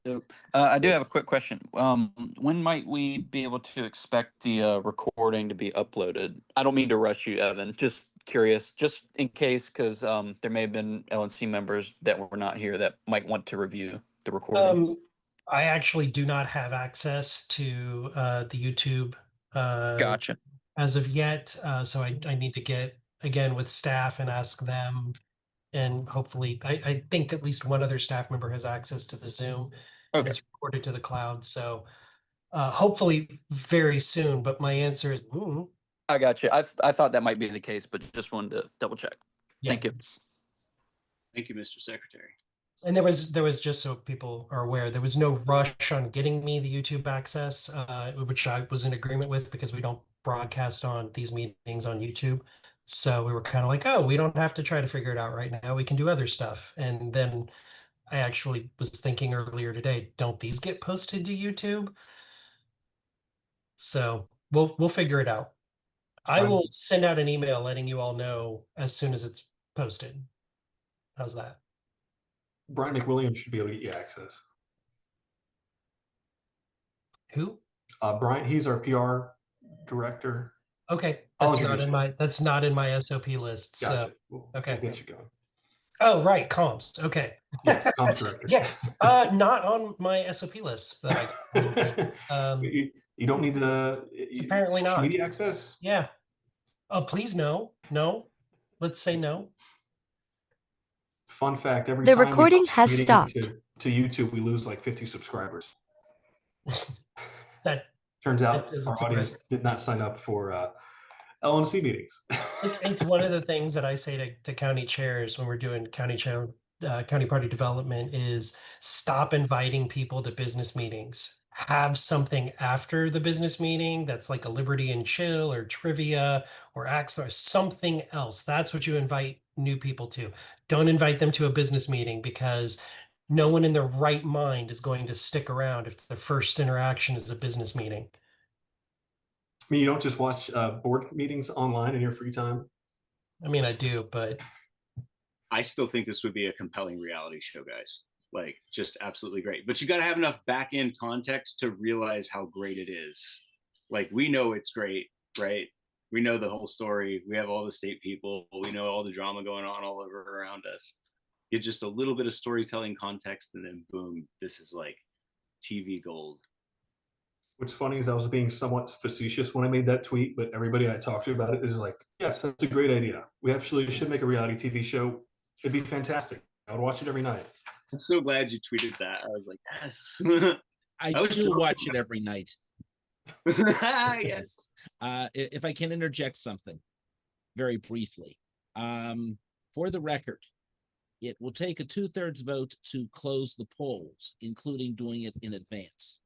I do have a quick question. When might we be able to expect the recording to be uploaded? I don't mean to rush you, Evan. Just curious, just in case, because there may have been LNC members that were not here that might want to review the recording. I actually do not have access to the YouTube Gotcha. as of yet. So I need to get again with staff and ask them. And hopefully, I think at least one other staff member has access to the Zoom. And it's recorded to the cloud. So hopefully very soon. But my answer is, I got you. I thought that might be the case, but just wanted to double check. Yeah. Thank you. Thank you, Mr. Secretary. And there was just so people are aware, there was no rush on getting me the YouTube access, which I was in agreement with because we don't broadcast on these meetings on YouTube. So we were kind of like, oh, we don't have to try to figure it out right now. We can do other stuff. And then I actually was thinking earlier today, don't these get posted to YouTube? So we'll figure it out. I will send out an email letting you all know as soon as it's posted. How's that? Brian McWilliams should be able to get you access. Who? Brian, he's our PR director. Okay, I'll that's not introduce in you. my SOP list. So Gotcha. okay. We'll get you going. Oh, right, comms. Okay. Yes, comms director. Yeah, not on my SOP list that You don't need the apparently social not. media access? Yeah. Oh, please no. No. Let's say no. Fun fact, every The time we recording post a has meeting stopped. to YouTube, we lose like 50 subscribers. That turns out that is our audience did not sign up for LNC meetings. It's one of the things that I say to county chairs when we're doing county party development is stop inviting people to business meetings. Have something after the business meeting that's like a Liberty and Chill or trivia or acts or something else. That's what you invite new people to. Don't invite them to a business meeting because no one in their right mind is going to stick around if the first interaction is a business meeting. I mean, you don't just watch board meetings online in your free time? I mean, I do, but I still think this would be a compelling reality show, guys. Like, just absolutely great. But you got to have enough back end context to realize how great it is. Like, we know it's great, right? We know the whole story. We have all the state people. We know all the drama going on all over around us. Get just a little bit of storytelling context, and then boom, this is like TV gold. What's funny is I was being somewhat facetious when I made that tweet, but everybody I talked to about it is like, yes, that's a great idea. We absolutely should make a reality TV show. It'd be fantastic. I would watch it every night. I'm so glad you tweeted that. I was like, yes. I was do joking. watch it every night. Yes. If I can interject something very briefly. For the record, it will take a 2/3 vote to close the polls, including doing it in advance.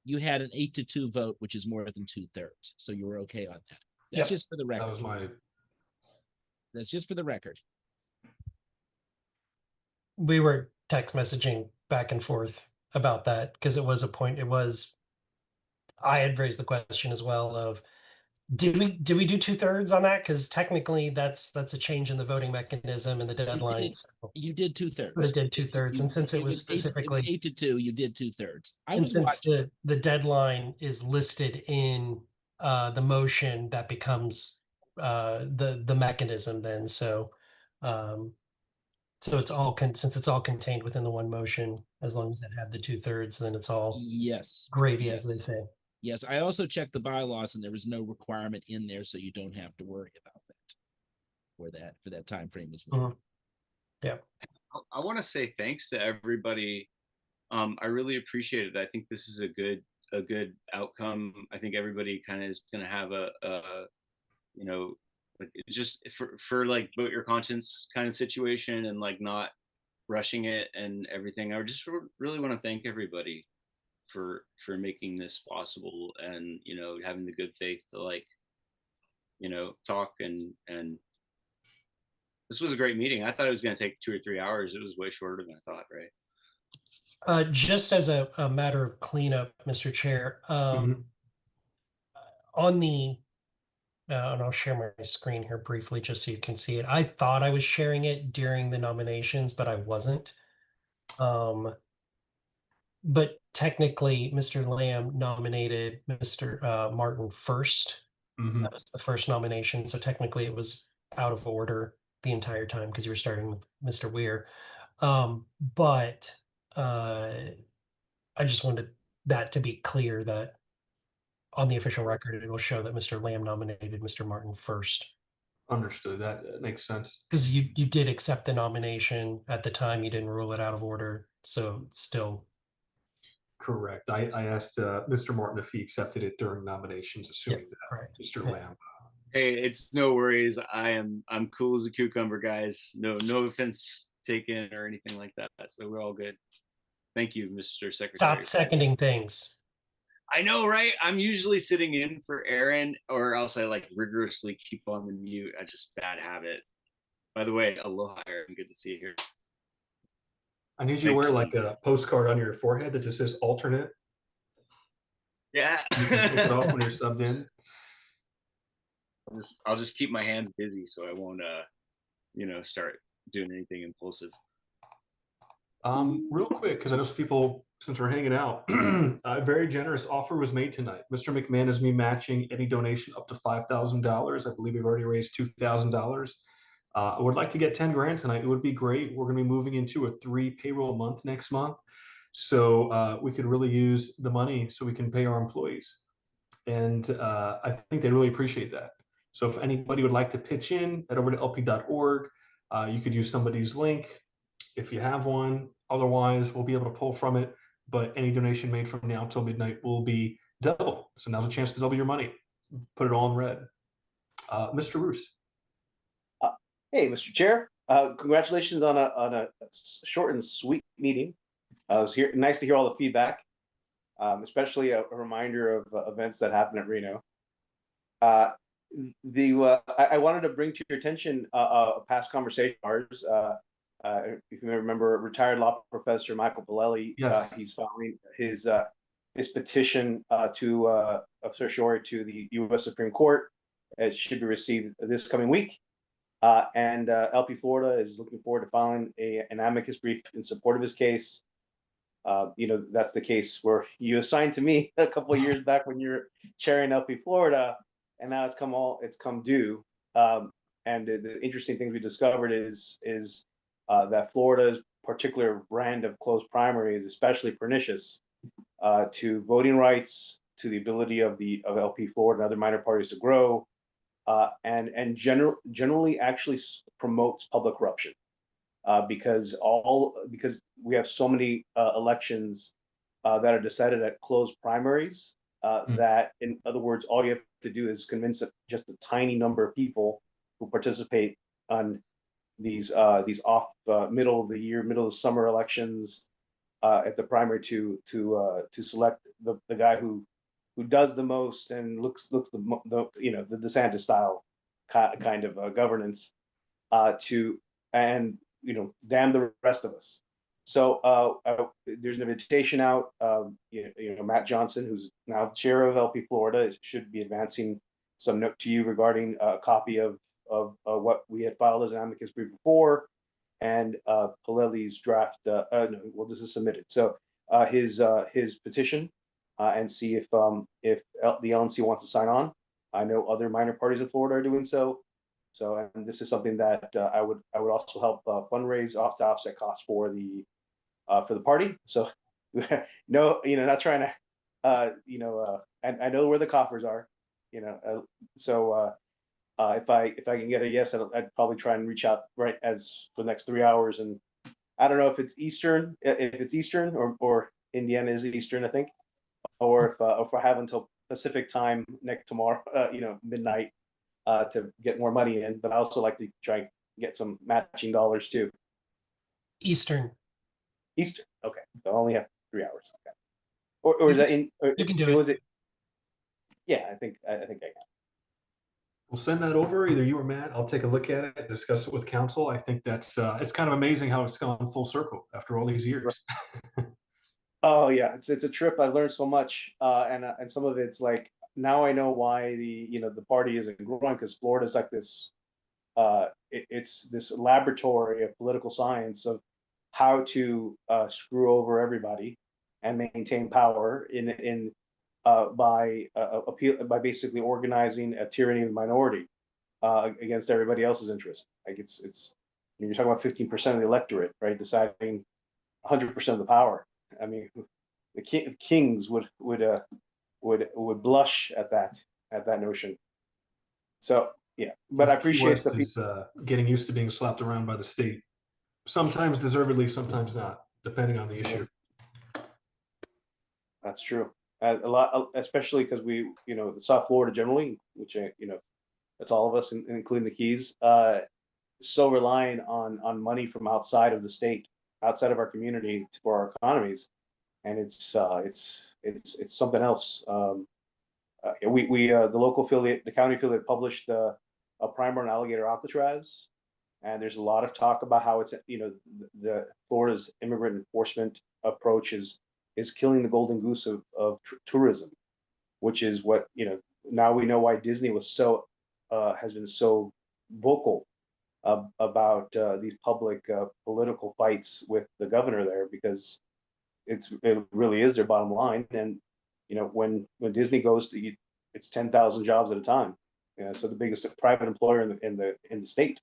You had an 8-2 vote, which is more than 2/3. So you were okay on that. That's just for the record. That was That's just for the record. We were text messaging back and forth about that because it was a point. I had raised the question as well of did we do 2/3 on that? Because technically that's a change in the voting mechanism and the deadlines. You did 2/3. But it did 2/3, and since it was specifically 8-2, you did 2/3. and since the deadline is listed in the motion, that becomes the mechanism then. So so it's all since it's all contained within the one motion, as long as it had the 2/3, then it's all gravy, as they say. Yes, I also checked the bylaws, and there was no requirement in there, so you don't have to worry about that for that time frame as well. Yeah, I want to say thanks to everybody. I really appreciate it. I think this is a good outcome. I think everybody kind of is going to have a like just for like vote your conscience kind of situation and like not rushing it and everything. I just really want to thank everybody for making this possible and having the good faith to like talk and this was a great meeting. I thought it was going to take 2 or 3 hours. It was way shorter than I thought, right? Just as a matter of cleanup, Mr. Chair, on the and I'll share my screen here briefly just so you can see it. I thought I was sharing it during the nominations, but I wasn't. But technically, Mr. Lamb nominated Mr. Martin first. That was the first nomination. So technically it was out of order the entire time because you were starting with Mr. Weir. But I just wanted that to be clear that on the official record, it will show that Mr. Lamb nominated Mr. Martin first. Understood. That makes sense. Because you did accept the nomination at the time. You didn't rule it out of order. So it's still correct. I asked Mr. Martin if he accepted it during nominations, assuming that Mr. Lamb. Hey, it's no worries. I'm cool as a cucumber, guys. No offense taken or anything like that. So we're all good. Thank you, Mr. Secretary. Stop seconding things. I know, right? I'm usually sitting in for Aaron, or else I like rigorously keep on the mute. I just bad habit. By the way, aloha, Aaron. Good to see you here. I need you to wear like a postcard on your forehead that just says alternate. Yeah. You can take it off when you're subbed in. I'll just keep my hands busy so I won't start doing anything impulsive. Real quick, because I know some people, since we're hanging out, a very generous offer was made tonight. Mr. McMahon is me matching any donation up to $5,000. I believe we've already raised $2,000. I would like to get 10 grand tonight. It would be great. We're going to be moving into a 3 payroll month next month. So we could really use the money so we can pay our employees. And I think they'd really appreciate that. So if anybody would like to pitch in, head over to lp.org. You could use somebody's link if you have one. Otherwise, we'll be able to pull from it. But any donation made from now till midnight will be doubled. So now's a chance to double your money. Put it all in red. Mr. Roos. Hey, Mr. Chair. Congratulations on a short and sweet meeting. It was nice to hear all the feedback, especially a reminder of events that happened at Reno. I wanted to bring to your attention a past conversation of ours. If you may remember, retired law professor Michael Pallelli. Yes. He's filing his petition to certiorari to the U.S. Supreme Court. It should be received this coming week. And LP Florida is looking forward to filing an amicus brief in support of his case. That's the case where you assigned to me a couple of years back when you were chairing LP Florida, and now it's come due. And the interesting things we discovered is that Florida's particular brand of closed primary is especially pernicious to voting rights, to the ability of LP Florida and other minor parties to grow, and generally actually promotes public corruption. Because we have so many elections that are decided at closed primaries, that, in other words, all you have to do is convince just a tiny number of people who participate on these off middle of the year, middle of the summer elections at the primary to select the guy who does the most and looks the DeSantis style kind of governance damn the rest of us. So there's an invitation out. Matt Johnson, who's now chair of LP Florida, should be advancing some note to you regarding a copy of what we had filed as an amicus brief before, and Pallelli's draft. This is submitted. So his petition, and see if the LNC wants to sign on. I know other minor parties in Florida are doing so. So, and this is something that I would also help fundraise to offset costs for the party. So, no, not trying to, and I know where the coffers are, so if I can get a yes, I'd probably try and reach out right as for the next 3 hours. And I don't know if it's Eastern, or Indiana is Eastern, I think, or if I have until Pacific time tomorrow, midnight, to get more money in. But I also like to try and get some matching dollars too. Eastern. Okay, so I only have 3 hours. Okay. Or is that in? You can do it. Was it? Yeah, I think I can. We'll send that over, either you or Matt. I'll take a look at it, discuss it with council. I think that's it's kind of amazing how it's gone full circle after all these years. Oh yeah, it's a trip. I've learned so much, and some of it's like, now I know why the party isn't growing, because Florida's like this. It's this laboratory of political science of how to screw over everybody and maintain power by basically organizing a tyranny of the minority against everybody else's interest. Like it's you're talking about 15% of the electorate, right, deciding 100% of the power. I mean, the kings would blush at that notion. So yeah, but I appreciate getting used to being slapped around by the state, sometimes deservedly, sometimes not, depending on the issue. That's true. A lot, especially because we, South Florida generally, which that's all of us, including the Keys. so reliant on money from outside of the state, outside of our community for our economies, and it's something else. We the local affiliate, the county affiliate, published a primer on alligator Alcatraz, and there's a lot of talk about how it's, you know, the Florida's immigrant enforcement approach is killing the golden goose of tourism, which is what, you know, now we know why Disney was so has been so vocal about these public political fights with the governor there, because it really is their bottom line. And you know, when Disney goes to eat, it's 10,000 jobs at a time. You know, so the biggest private employer in the state.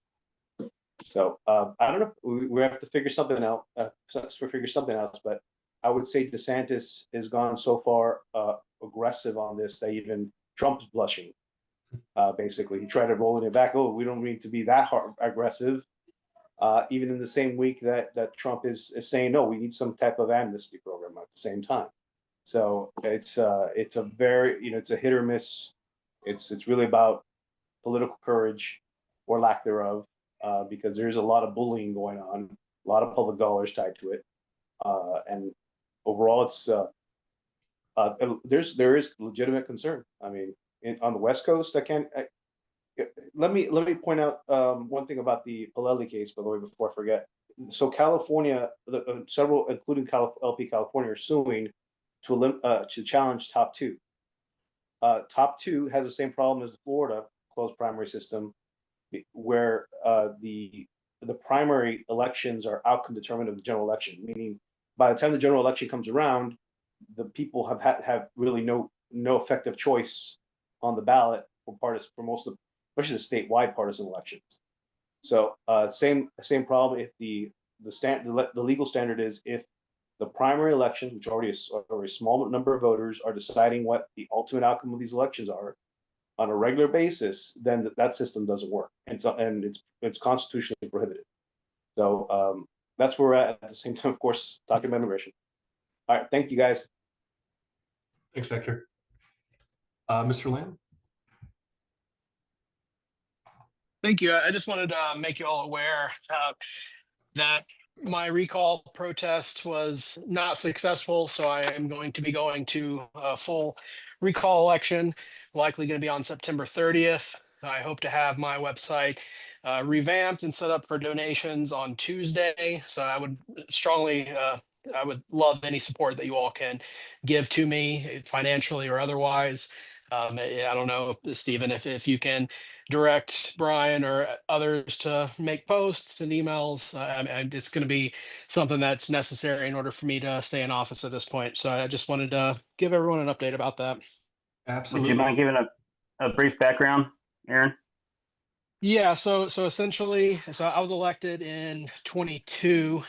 So I don't know. We have to figure something out. Figure something else. But I would say DeSantis has gone so far aggressive on this that even Trump's blushing. Basically, he tried to roll it back. Oh, we don't need to be that hard aggressive. Even in the same week that Trump is saying, no, we need some type of amnesty program at the same time. So it's a very, you know, it's a hit or miss. It's really about political courage or lack thereof, because there's a lot of bullying going on, a lot of public dollars tied to it, and overall, it's there is legitimate concern. I mean, on the West Coast, let me point out one thing about the Palelli case, by the way, before I forget. So California, several, including LP California, are suing to challenge Top 2. Top 2 has the same problem as the Florida closed primary system, where the primary elections are outcome determinant of the general election. Meaning, by the time the general election comes around, the people have really no effective choice on the ballot for most of, especially the statewide partisan elections. So same problem. If the legal standard is, if the primary elections, which already are a small number of voters, are deciding what the ultimate outcome of these elections are on a regular basis, then that system doesn't work, and it's constitutionally prohibited. So that's where we're at the same time, of course, talking about immigration. All right, thank you guys. Thanks, Hector. Mr. Lamb. Thank you. I just wanted to make you all aware that my recall protest was not successful, so I am going to be going to a full recall election, likely going to be on September 30th. I hope to have my website revamped and set up for donations on Tuesday. So I would strongly, I would love any support that you all can give to me, financially or otherwise. I don't know, Stephen, if you can direct Brian or others to make posts and emails. It's going to be something that's necessary in order for me to stay in office at this point. So I just wanted to give everyone an update about that. Absolutely. Would you mind giving a brief background, Aaron? Yeah, so essentially, I was elected in 22,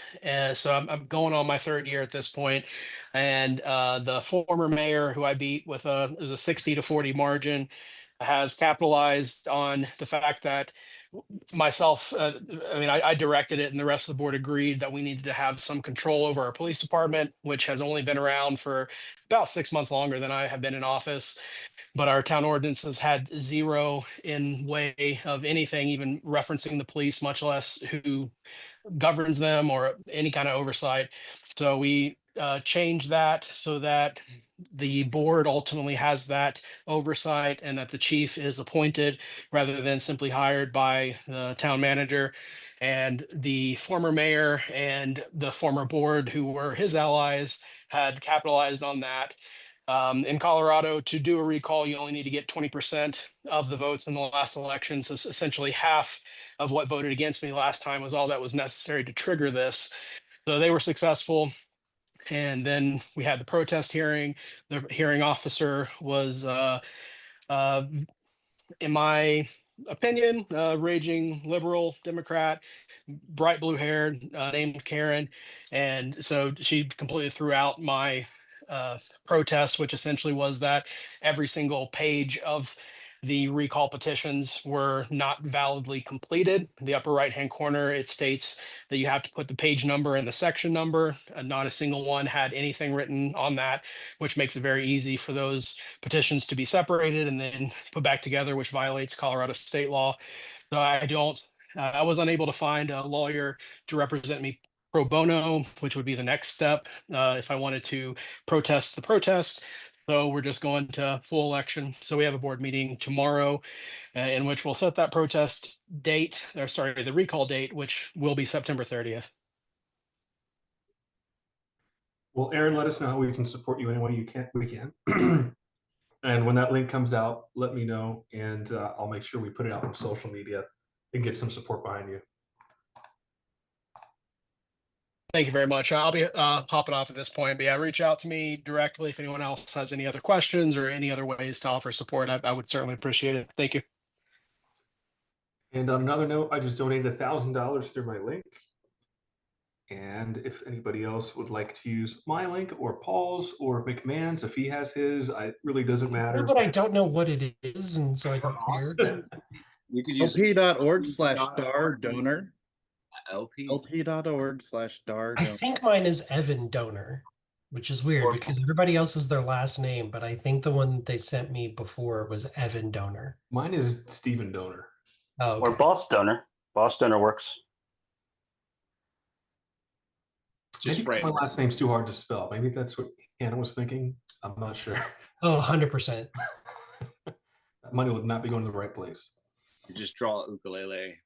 so I'm going on my third year at this point, and the former mayor who I beat with it was a 60-40 margin, has capitalized on the fact that myself, I directed it, and the rest of the board agreed that we needed to have some control over our police department, which has only been around for about 6 months longer than I have been in office. But our town ordinance has had zero in way of anything, even referencing the police, much less who governs them or any kind of oversight. So we changed that so that the board ultimately has that oversight, and that the chief is appointed rather than simply hired by the town manager. And the former mayor and the former board, who were his allies, had capitalized on that. In Colorado, to do a recall, you only need to get 20% of the votes in the last election. So essentially half of what voted against me last time was all that was necessary to trigger this. So they were successful. And then we had the protest hearing. The hearing officer was, in my opinion, raging liberal Democrat, bright blue haired, named Karen. And so she completely threw out my protest, which essentially was that every single page of the recall petitions were not validly completed. The upper right hand corner, it states that you have to put the page number and the section number. Not a single one had anything written on that, which makes it very easy for those petitions to be separated and then put back together, which violates Colorado state law. So I don't I was unable to find a lawyer to represent me pro bono, which would be the next step if I wanted to protest the protest. So we're just going to full election. So we have a board meeting tomorrow in which we'll set that protest date, or sorry, the recall date, which will be September 30th. Well, Aaron, let us know how we can support you any way we can. And when that link comes out, let me know, and I'll make sure we put it out on social media and get some support behind you. Thank you very much. I'll be hopping off at this point, but yeah, reach out to me directly if anyone else has any other questions or any other ways to offer support. I would certainly appreciate it. Thank you. And on another note, I just donated $1,000 through my link. And if anybody else would like to use my link or Paul's or McMahon's, if he has his, it really doesn't matter. But I don't know what it is, and so I don't care. You could use lp.org/star donor. LP. lp.org/star I donor. think mine is Evan Donor, which is weird because everybody else is their last name, but I think the one they sent me before was Evan Donor. Mine is Stephen Donor. Oh, okay. Or boss donor. Boss donor works. Maybe my last name's too hard to spell. Maybe that's what Hannah was thinking. I'm not sure. Oh, 100%. That money would not be going to the right place. You just draw ukulele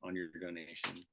on your donation.